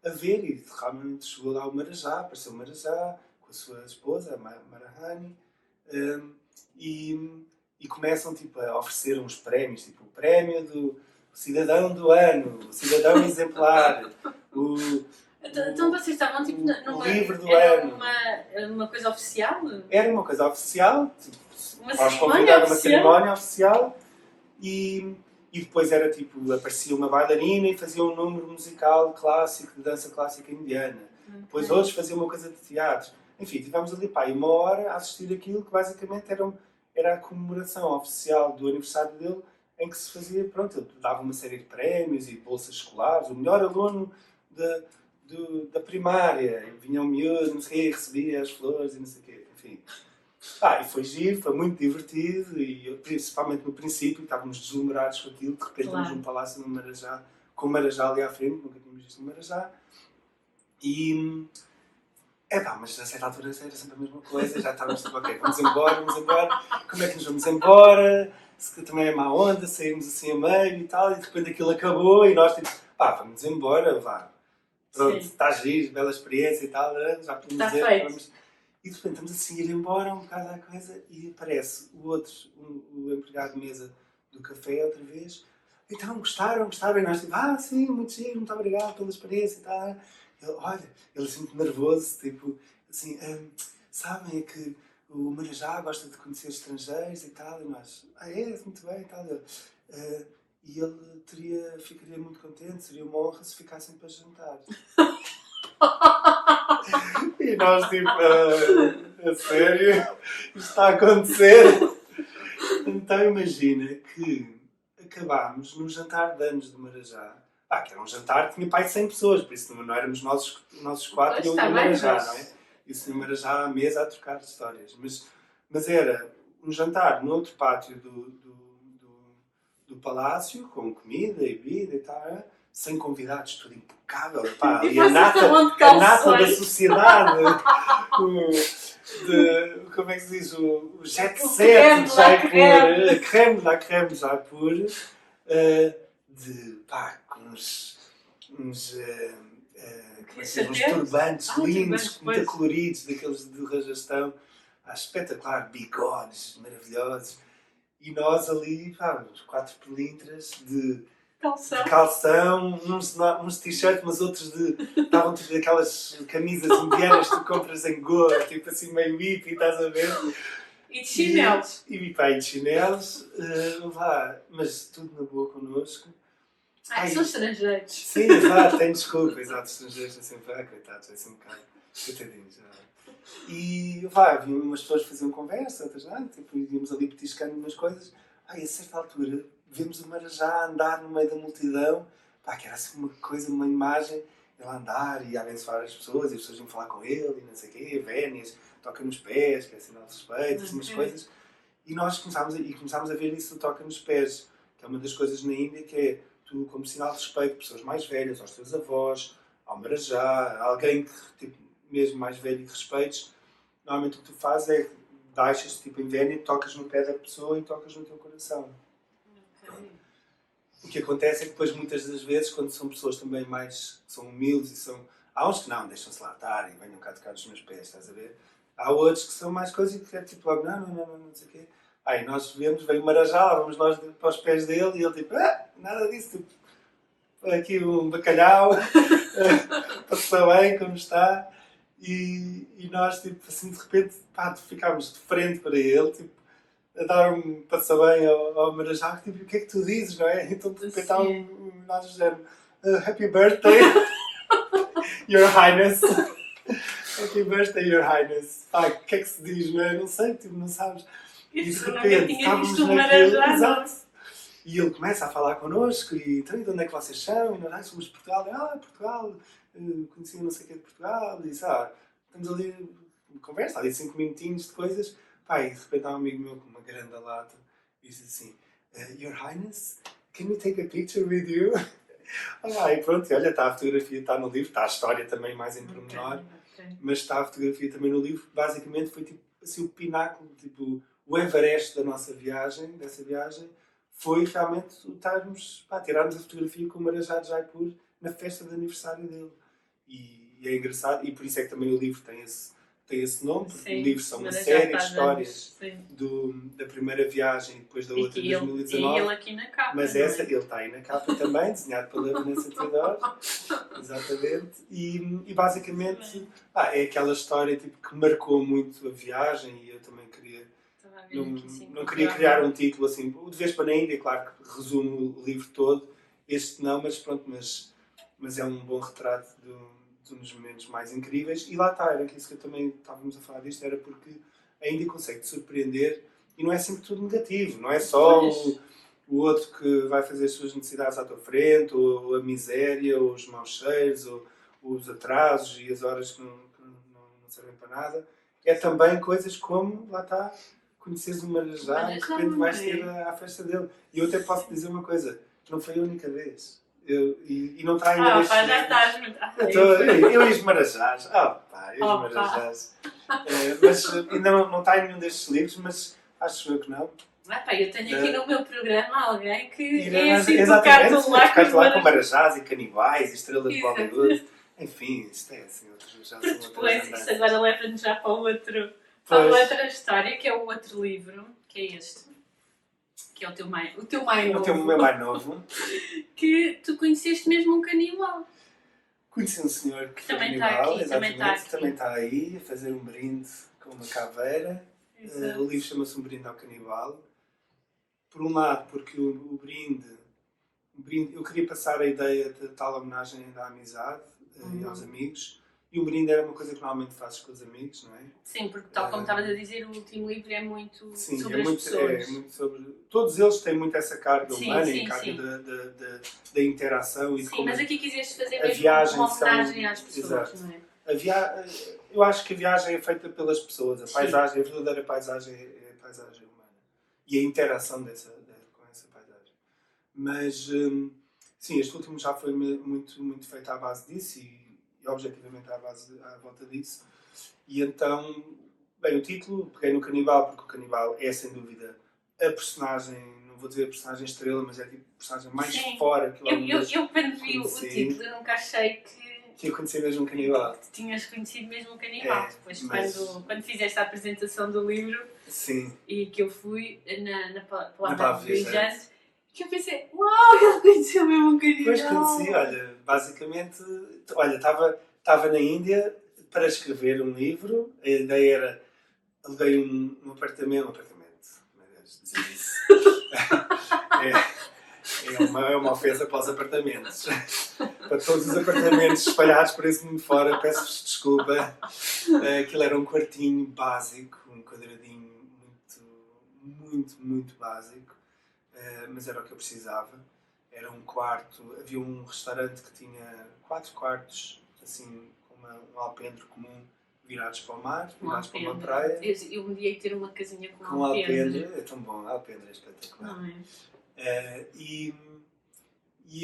S2: a ver, e realmente chegou lá o Marajá, apareceu o Marajá, com a sua esposa, a Marahani, e começam tipo, a oferecer uns prémios, tipo o prémio do cidadão do ano, o cidadão exemplar,
S1: Então vocês estavam tipo
S2: o livro do
S1: ano. Uma coisa oficial?
S2: Era uma coisa oficial, tipo,
S1: uma
S2: cerimónia oficial e depois era tipo, aparecia uma bailarina e fazia um número musical clássico, de dança clássica indiana. Depois outros faziam uma coisa de teatro. Enfim, tivemos ali uma hora a assistir aquilo que basicamente era a comemoração oficial do aniversário dele, em que se fazia, ele dava uma série de prémios e bolsas escolares, o melhor aluno da primária, vinha um miúdo, não sei o quê, recebia as flores e não sei o quê, enfim. E foi giro, foi muito divertido e principalmente no princípio estávamos deslumbrados com aquilo, de repente estamos num palácio no Marajá, com o Marajá ali à frente, nunca tínhamos visto o Marajá. E mas a certa altura era sempre a mesma coisa, já estávamos tipo, ok, vamos embora, como é que nos vamos embora? Se também é má onda, saímos assim a meio e tal, e de repente aquilo acabou e nós tipo, vamos embora, vá. Pronto, está giro, bela experiência e tal, já podemos dizer. E de repente estamos assim a ir embora, um bocado à coisa, e aparece o outro, o empregado de mesa do café outra vez. Então, gostaram? E nós tipo, sim, muito giro, muito obrigado pela experiência e tal. Ele assim muito nervoso, tipo, assim, sabem, é que o Marajá gosta de conhecer estrangeiros e tal, e nós, muito bem e tal. E ele ficaria muito contente, seria uma honra se ficassem para jantar. E nós tipo, a sério? Isto está a acontecer? Então imagina que acabámos num jantar de anos de Marajá. Que era um jantar que tinha pai de 100 pessoas, por isso não éramos nossos quatro e o Marajá, não é? Isso no Marajá à mesa a trocar histórias. Mas era um jantar no outro pátio do palácio, com comida e bebida e tal, sem convidados, tudo impecável. E a nata da sociedade. Como é que se diz? O jet set de Jaipur. A creme da creme de Jaipur. Com uns turbantes lindos, muito coloridos, daqueles de rajastão. Espetacular, bigodes maravilhosos. E nós ali, uns 4 pelintras de calção, uns t-shirts, mas outros estavam tipo daquelas camisas indianas que tu compras em Goa, tipo assim meio hippie, estás a ver?
S1: E de chinelos.
S2: E pá, e de chinelos, mas tudo na boa connosco.
S1: São estrangeiros.
S2: Sim, exato, tem desculpa, exato, estrangeiros são sempre, coitados, é sempre um bocado, coitadinhos. E vinham umas pessoas que faziam conversa, outras não, tipo, íamos ali petiscando umas coisas. A certa altura, vimos o Marajá andar no meio da multidão, que era assim uma coisa, uma imagem, ele a andar e a abençoar as pessoas, e as pessoas iam falar com ele, e não sei o quê, vénias, toca nos pés, que é sinal de respeito, assim, umas coisas. E nós começámos a ver isso do toca nos pés, que é uma das coisas na Índia, que é tu, como sinal de respeito, pessoas mais velhas, aos teus avós, ao Marajá, alguém que, tipo, mesmo mais velho e que respeites, normalmente o que tu fazes é deixas tipo em vénia, tocas no pé da pessoa e tocas no teu coração. Okay. O que acontece é que depois muitas das vezes, quando são pessoas também mais, são humildes e são... Há uns que não, deixam-se lá estar e venham cá tocar nos meus pés, estás a ver? Há outros que são mais coisas que é tipo logo, não sei o quê. Aí nós vemos, vem o Marajá, vamos nós para os pés dele e ele tipo, nada disso, tipo, aqui um bacalhau, passou bem, como está? E nós, tipo, assim, de repente, ficámos de frente para ele, tipo, a dar um passo-bem ao Marajá, tipo, o que é que tu dizes, não é? Então, de repente, há nós dizemos, Happy Birthday, Your Highness. Happy Birthday, Your Highness. O que é que se diz, não é? Não sei, tipo, não sabes. E de repente, estávamos naquilo, exato. E ele começa a falar connosco, e então, de onde é que vocês são? E nós, somos de Portugal. Portugal. Conheci não sei o que é de Portugal, e estamos ali, conversa, ali 5 minutinhos de coisas, e de repente há um amigo meu com uma grande lata, e diz assim, Your Highness, can we take a picture with you? E pronto, olha, está a fotografia, está no livro, está a história também mais em pormenor, mas está a fotografia também no livro, basicamente foi tipo, assim, o pináculo, tipo, o Everest dessa viagem, foi realmente tirarmos a fotografia com o Marajá de Jaipur na festa de aniversário dele. E é engraçado, e por isso é que também o livro tem esse nome, porque o livro são uma série de histórias da primeira viagem e depois da outra de 2019.
S1: E ele aqui na capa.
S2: Mas ele está aí na capa também, desenhado pela Vanessa Theodore. Exatamente. E basicamente é aquela história tipo, que marcou muito a viagem, e eu também queria. Não queria criar um título assim, o de Vespa na Índia, claro que resume o livro todo. Este não, mas pronto, mas é um bom retrato de um dos momentos mais incríveis. E lá está, era isso que eu também estávamos a falar disto, era porque a Índia consegue te surpreender e não é sempre tudo negativo, não é só o outro que vai fazer as suas necessidades à tua frente, ou a miséria, ou os maus cheiros, ou os atrasos e as horas que não servem para nada. É também coisas como, lá está, conheceres o Marajá e de repente vais ter à festa dele. E eu até posso dizer uma coisa, não foi a única vez. E não está ainda neste
S1: já estás muito...
S2: Eu e os Marajás. Eu e os Marajás. Mas ainda não está em nenhum destes livros, mas acho eu que não.
S1: Eu tenho aqui no meu programa alguém que é assim tocado lá
S2: com Marajás e canibais e estrelas de Bollywood. Enfim, isto é assim,
S1: depois isto agora leva-nos já para outra história, que é o outro livro, que é este. Que é o teu mais novo.
S2: O meu mais novo.
S1: Que tu conheceste mesmo um canibal.
S2: Conheci um senhor que foi
S1: também
S2: canibal,
S1: está aqui,
S2: também está aí a fazer um brinde com uma caveira. O livro chama-se Um Brinde ao Canibal. Por um lado, porque o brinde, eu queria passar a ideia de tal homenagem à amizade e aos amigos. E o brinde era uma coisa que normalmente fazes com os amigos, não é?
S1: Sim, porque tal como estavas a dizer, o último livro é muito sobre as pessoas.
S2: É muito sobre... Todos eles têm muito essa carga humana e carga da interação e de como...
S1: Mas aqui quiseste fazer mesmo uma homenagem às pessoas,
S2: exato.
S1: Não é?
S2: Eu acho que a viagem é feita pelas pessoas. A paisagem, a verdadeira paisagem é a paisagem humana. E a interação com essa paisagem. Mas, sim, este último já foi muito, muito feito à base disso e objetivamente à volta disso. E então, bem, o título, peguei no canibal, porque o canibal é, sem dúvida, a personagem, não vou dizer a personagem estrela, mas é tipo a personagem mais fora que
S1: eu quando vi o título, eu nunca achei que
S2: eu conheci mesmo um canibal.
S1: Que tinhas conhecido mesmo um canibal. Depois, quando fizeste a apresentação do livro,
S2: sim.
S1: E que eu fui na palavra viajante, Que eu pensei, uau, ele conheceu mesmo um canibal.
S2: Depois conheci, olha, basicamente, olha, estava na Índia para escrever um livro, a ideia era, aluguei um apartamento, meu Deus, dizer isso. É uma ofensa para os apartamentos. Para todos os apartamentos espalhados por esse mundo fora, peço-vos desculpa. Aquilo era um quartinho básico, um quadradinho muito básico, mas era o que eu precisava. Era um quarto, havia um restaurante que tinha 4 quartos, assim, com um alpendre comum, virados para o mar, virados para uma praia.
S1: Eu um dia ia ter uma casinha com
S2: um alpendre. É tão bom, alpendre é espetacular.
S1: Não
S2: é? E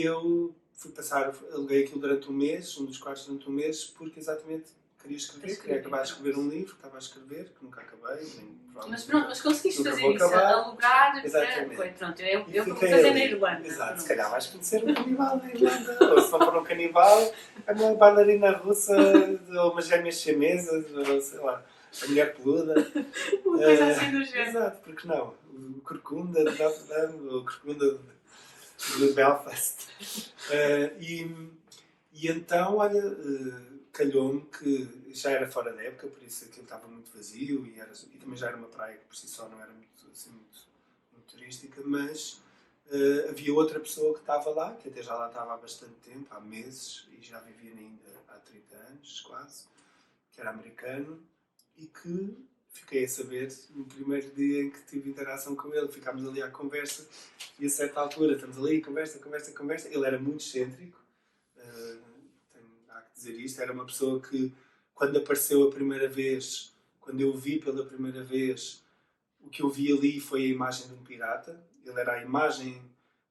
S2: eu fui passar, aluguei aquilo durante um mês, um dos quartos durante um mês, porque exatamente queria escrever, queria acabar de escrever um livro, estava a escrever, que nunca acabei.
S1: Mas pronto, mas conseguiste fazer isso, alugar,
S2: exatamente.
S1: Pronto, eu vou fazer na Irlanda.
S2: Exato, se calhar vais conhecer um canibal na Irlanda, ou se não for um canibal, é uma bailarina russa, ou umas gêmeas chinesas, ou sei lá, a mulher peluda.
S1: Uma coisa assim do género.
S2: Exato, porque não? O Corcunda de Notre Dame, o Corcunda de Belfast. E então, olha, calhou-me que já era fora da época, por isso aquilo estava muito vazio e também já era uma praia que por si só não era muito turística, mas havia outra pessoa que estava lá, que até já lá estava há bastante tempo, há meses, e já vivia ainda há 30 anos, quase, que era americano, e que fiquei a saber no primeiro dia em que tive interação com ele. Ficámos ali à conversa e a certa altura estamos ali, conversa. Ele era muito excêntrico, há que dizer isto, era uma pessoa que quando apareceu a primeira vez, quando eu o vi pela primeira vez, o que eu vi ali foi a imagem de um pirata. Ele era a imagem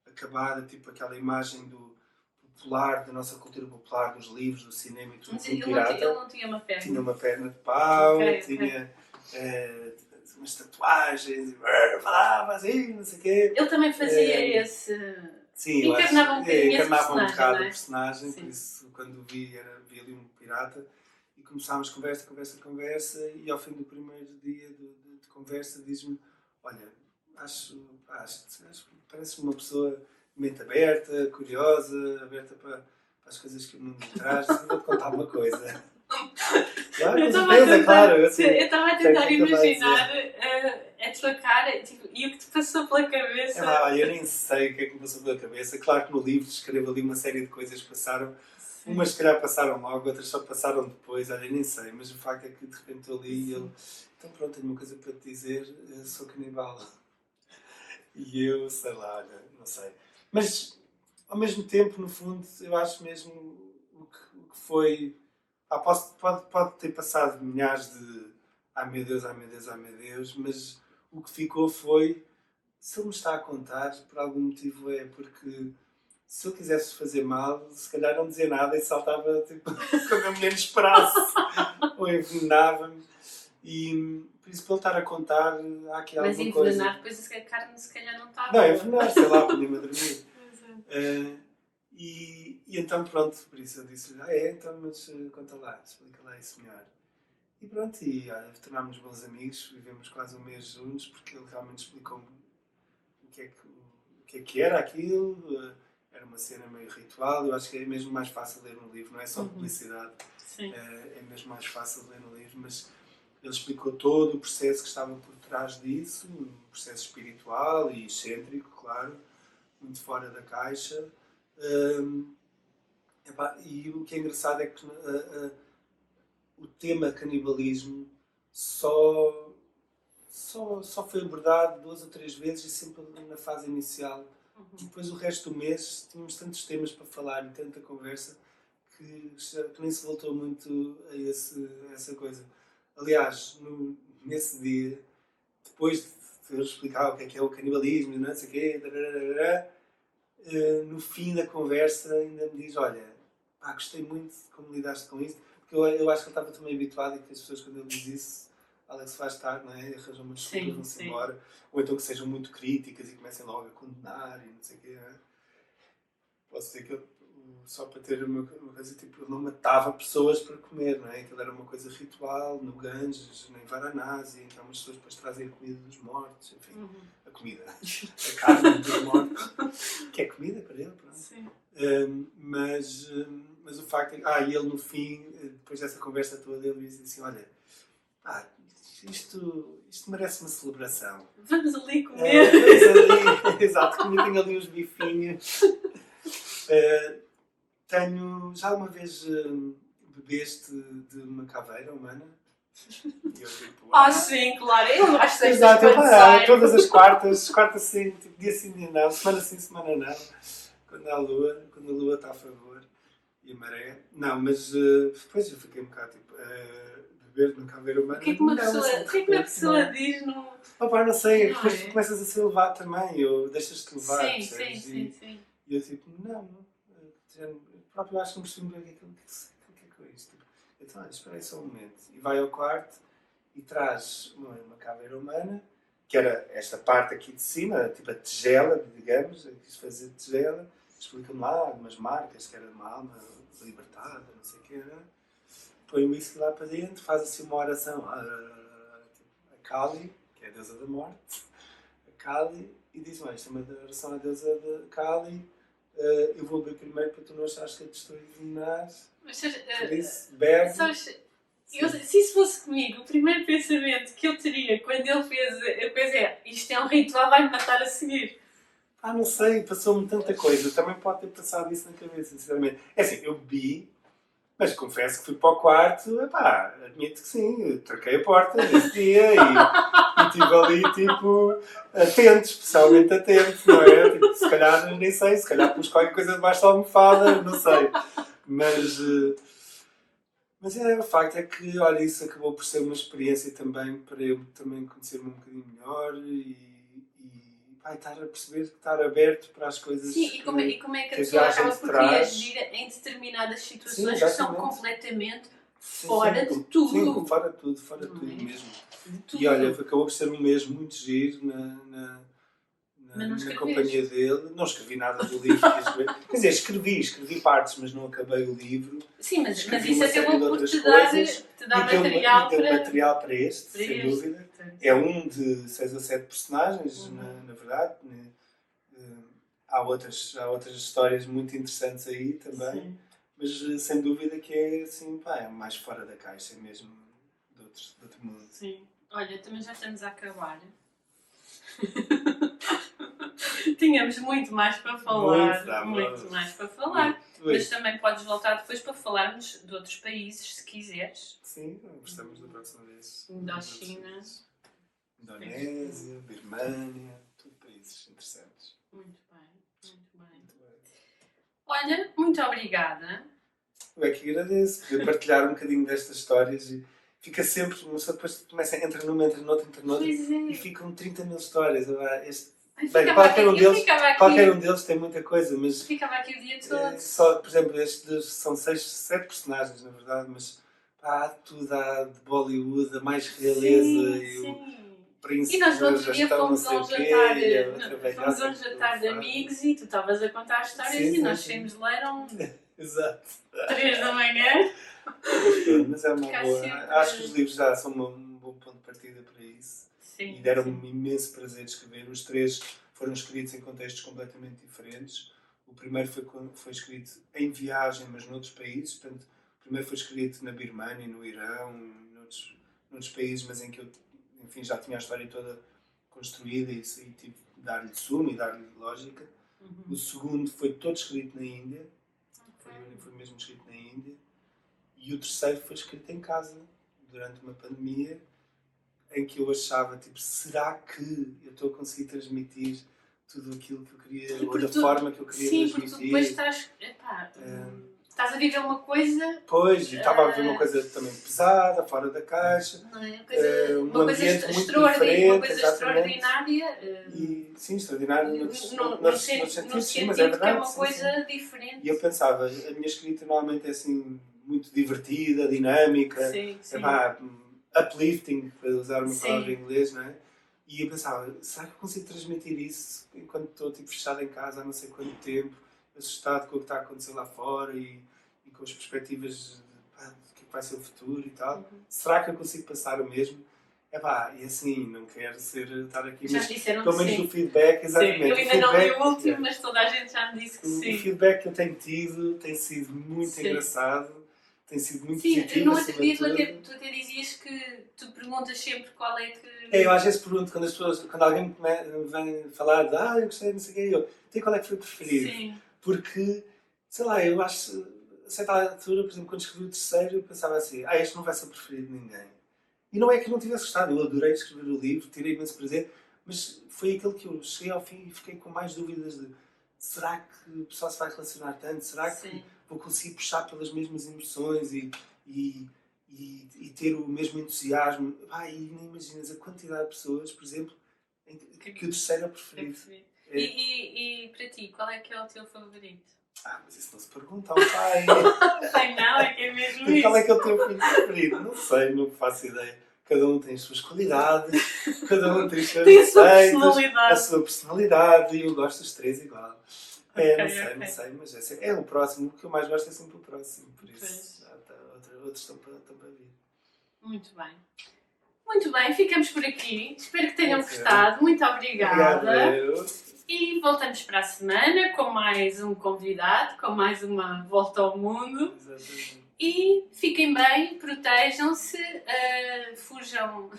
S2: acabada, tipo aquela imagem do popular, da nossa cultura popular, dos livros, do cinema e tudo.
S1: Ele não tinha uma perna.
S2: Tinha uma perna de pau, tinha umas tatuagens, falava assim, não sei o quê.
S1: Ele também fazia esse...
S2: Sim,
S1: encarnava
S2: um bocado o personagem,
S1: Sim.
S2: por isso quando vi ali um pirata e começámos conversa e ao fim do primeiro dia de conversa diz-me, olha, acho que parece uma pessoa de mente aberta, curiosa, aberta para as coisas que o mundo traz, vou-te contar uma coisa. Claro,
S1: eu estava a tentar imaginar a tua cara e o que te passou pela cabeça.
S2: Eu nem sei o que é que me passou pela cabeça. Claro que no livro escrevo ali uma série de coisas que passaram. Sim. Umas se calhar passaram logo, outras só passaram depois. Olha, nem sei, mas o facto é que de repente estou ali e ele... Então pronto, tenho uma coisa para te dizer, eu sou canibal. E eu, sei lá, olha, não sei. Mas, ao mesmo tempo, no fundo, eu acho mesmo o que foi... pode ter passado milhares de ai meu Deus, mas o que ficou foi, se ele me está a contar, por algum motivo porque se eu quisesse fazer mal, se calhar não dizia nada e saltava tipo, quando a mulher esperasse ou envenenava-me. E por isso, para ele estar a contar, há aqui alguma coisa.
S1: Mas envenenar, depois a carne se calhar não estava.
S2: Não, envenenar, sei lá, podia-me a dormir. E então pronto, por isso eu disse-lhe, então, mas conta lá, explica lá isso melhor. E pronto, tornámos-nos bons amigos, vivemos quase um mês juntos, porque ele realmente explicou-me o que é que era aquilo, era uma cena meio ritual, eu acho que é mesmo mais fácil ler no livro, não é só publicidade, é mesmo mais fácil ler no livro, mas ele explicou todo o processo que estava por trás disso, um processo espiritual e excêntrico, claro, muito fora da caixa. E o que é engraçado é que o tema canibalismo só foi abordado 2 ou 3 vezes e sempre na fase inicial. Depois o resto do mês tínhamos tantos temas para falar e tanta conversa que nem se voltou muito a essa coisa. Aliás, nesse dia, depois de eu explicar o que é o canibalismo, não sei o quê, no fim da conversa ainda me diz, olha, gostei muito de como lidaste com isso, porque eu acho que ele estava também habituado e que as pessoas quando ele diz isso, Alex faz tarde, não é? Arranjam uma desculpa, vão-se embora, ou então que sejam muito críticas e comecem logo a condenar e não sei o quê, não é? Posso dizer que só para ter uma coisa, tipo, ele não matava pessoas para comer, não é? Aquilo era uma coisa ritual, no Ganges, em Varanasi, então as pessoas depois trazem a comida dos mortos, enfim, a comida, a carne dos mortos, que é comida para ele, pronto.
S1: Sim.
S2: Mas o facto é que, e ele no fim, depois dessa conversa toda, ele disse assim, olha, isto merece uma celebração.
S1: Vamos ali comer.
S2: Exato, tenho ali uns bifinhos. Já uma vez bebeste de uma caveira humana? E eu tipo,
S1: sim, claro, eu acho que
S2: exato, todas as quartas sim, tipo, dia sim, dia não, semana sim, semana não, quando a lua está a favor e a maré. Não, mas depois eu fiquei um bocado tipo, beber de uma caveira humana.
S1: O que é que uma pessoa diz no...
S2: Não sei, depois tu começas a ser levado também, ou deixas-te levar.
S1: Sim.
S2: E eu tipo, próprio acho que não percebo bem o que é isto. Então, espera aí só um momento. E vai ao quarto e traz uma caveira humana, que era esta parte aqui de cima, tipo a tigela, digamos, eu quis fazer tigela, explica-me lá algumas marcas, que era uma alma libertada, não sei o que era. Põe o whisky lá para dentro, faz assim uma oração a Kali, que é a deusa da morte, a Kali, e diz, isto é uma oração à deusa da Kali, eu vou beber primeiro para tu não achares que eu te estou a envenenar. Por isso, bebe.
S1: Se isso fosse comigo, o primeiro pensamento que eu teria quando ele fez a coisa é, isto é um ritual, vai-me matar a seguir.
S2: Não sei, passou-me tanta coisa. Também pode ter passado isso na cabeça, sinceramente. É assim, eu bebi, mas confesso que fui para o quarto, admito que sim, tranquei a porta nesse dia e estive ali, tipo, atento, especialmente atento, não é? Tipo, se calhar, nem sei, se calhar pus qualquer coisa debaixo da almofada, não sei. Mas o facto é que, olha, isso acabou por ser uma experiência também para eu também conhecer-me um bocadinho melhor e estar a perceber, estar aberto para as coisas.
S1: Sim, e como é que a pessoa acaba por reagir em determinadas situações que são completamente fora de tudo.
S2: Sim, fora de tudo mesmo. E olha, acabou por ser um mês muito giro na companhia dele. Não escrevi nada do livro. Quer dizer, escrevi partes, mas não acabei o livro.
S1: Sim, mas isso acabou por te dar material para...
S2: material para este, sem dúvida. É um de 6 ou 7 personagens, na verdade. Há outras histórias muito interessantes aí também. Sim. Mas sem dúvida que é assim, é mais fora da caixa mesmo, de outro mundo.
S1: Sim. Olha, também já estamos a acabar. Tínhamos muito mais para falar. Muito mais para falar. Mas também podes voltar depois para falarmos de outros países, se quiseres.
S2: Sim, gostamos da próxima vez.
S1: Indochina.
S2: Indonésia, Birmânia, tudo países interessantes.
S1: Muito bem. Olha, muito obrigada.
S2: Eu é que agradeço por partilhar um bocadinho destas histórias e fica sempre, uma pessoa depois começa, entra noutra e ficam 30 mil histórias. Qualquer um deles tem muita coisa, mas...
S1: Ficava aqui o dia todo.
S2: Só, por exemplo, estes são 7 personagens, na verdade, mas tudo há de Bollywood, a mais realeza e o príncipe.
S1: E nós no outro dia fomos a um jantar de amigos e tu estavas a contar histórias e nós saímos de lá, eram
S2: Exato.
S1: 3 da manhã.
S2: Mas é uma boa. Acho que os livros já são um bom ponto de partida para isso.
S1: Sim,
S2: e deram-me imenso prazer de escrever. Os 3 foram escritos em contextos completamente diferentes. O primeiro foi escrito em viagem, mas noutros países. Portanto, o primeiro foi escrito na Birmânia, no Irão, noutros países, mas em que eu, enfim, já tinha a história toda construída e tive de dar-lhe sumo e dar-lhe lógica. O segundo foi todo escrito na Índia. Foi mesmo escrito na Índia. E o terceiro foi escrito em casa, durante uma pandemia, em que eu achava, será que eu estou a conseguir transmitir tudo aquilo que eu queria, ou da forma que eu queria transmitir?
S1: Sim, porque depois estás a viver uma coisa...
S2: Pois, e estava a viver uma coisa também pesada, fora da caixa.
S1: Não é? Uma coisa extraordinária.
S2: Sim, extraordinária
S1: no sentido sim, mas é verdade. Que é uma coisa diferente.
S2: E eu pensava, a minha escrita normalmente é assim, muito divertida, dinâmica, uplifting, para usar uma palavra em inglês, não é? E eu pensava, será que eu consigo transmitir isso enquanto estou fechado em casa há não sei quanto tempo? assustado com o que está a acontecer lá fora e com as perspectivas do que vai ser o futuro e tal. Será que eu consigo passar o mesmo? E assim, não quero estar aqui,
S1: Já
S2: mas
S1: disseram
S2: pelo
S1: que
S2: menos
S1: sim.
S2: o feedback, exatamente.
S1: Sim, eu ainda não li o último, mas toda a gente já me disse que sim.
S2: O feedback que eu tenho tido tem sido muito engraçado, tem sido muito positivo.
S1: No outro dia tu até dizias que tu perguntas sempre qual é que...
S2: Eu às vezes pergunto quando alguém vem falar de eu gostei, não sei o quê, qual é que foi o preferido?
S1: Sim.
S2: Porque, sei lá, eu acho, a certa altura, por exemplo, quando escrevi o terceiro, eu pensava assim, este não vai ser o preferido de ninguém. E não é que eu não tivesse gostado, eu adorei escrever o livro, tirei imenso prazer, mas foi aquele que eu cheguei ao fim e fiquei com mais dúvidas de será que o pessoal se vai relacionar tanto? Será que vou conseguir puxar pelas mesmas emoções e ter o mesmo entusiasmo? E nem imaginas a quantidade de pessoas, por exemplo, que o terceiro é o preferido.
S1: E para ti, qual é que é o teu favorito?
S2: Mas isso não se pergunta ao pai.
S1: Pai não, é que é mesmo isso.
S2: Qual é que é o teu filho preferido? Não sei, não faço ideia. Cada um tem as suas qualidades, cada um tem os seus defeitos, a sua personalidade, e eu gosto dos três igual. Não sei, mas esse é o próximo. O que eu mais gosto é sempre o próximo, por isso outros estão para vir.
S1: Muito bem. Muito bem, ficamos por aqui. Espero que tenham gostado. Muito obrigada.
S2: Obrigado.
S1: E voltamos para a semana com mais um convidado, com mais uma volta ao mundo.
S2: Exatamente.
S1: E fiquem bem, protejam-se, fujam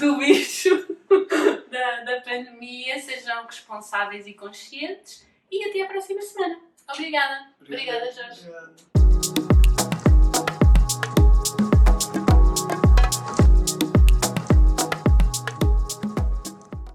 S1: do bicho da pandemia, sejam responsáveis e conscientes. E até à próxima semana. Obrigada. Obrigada, Jorge.
S2: Obrigado.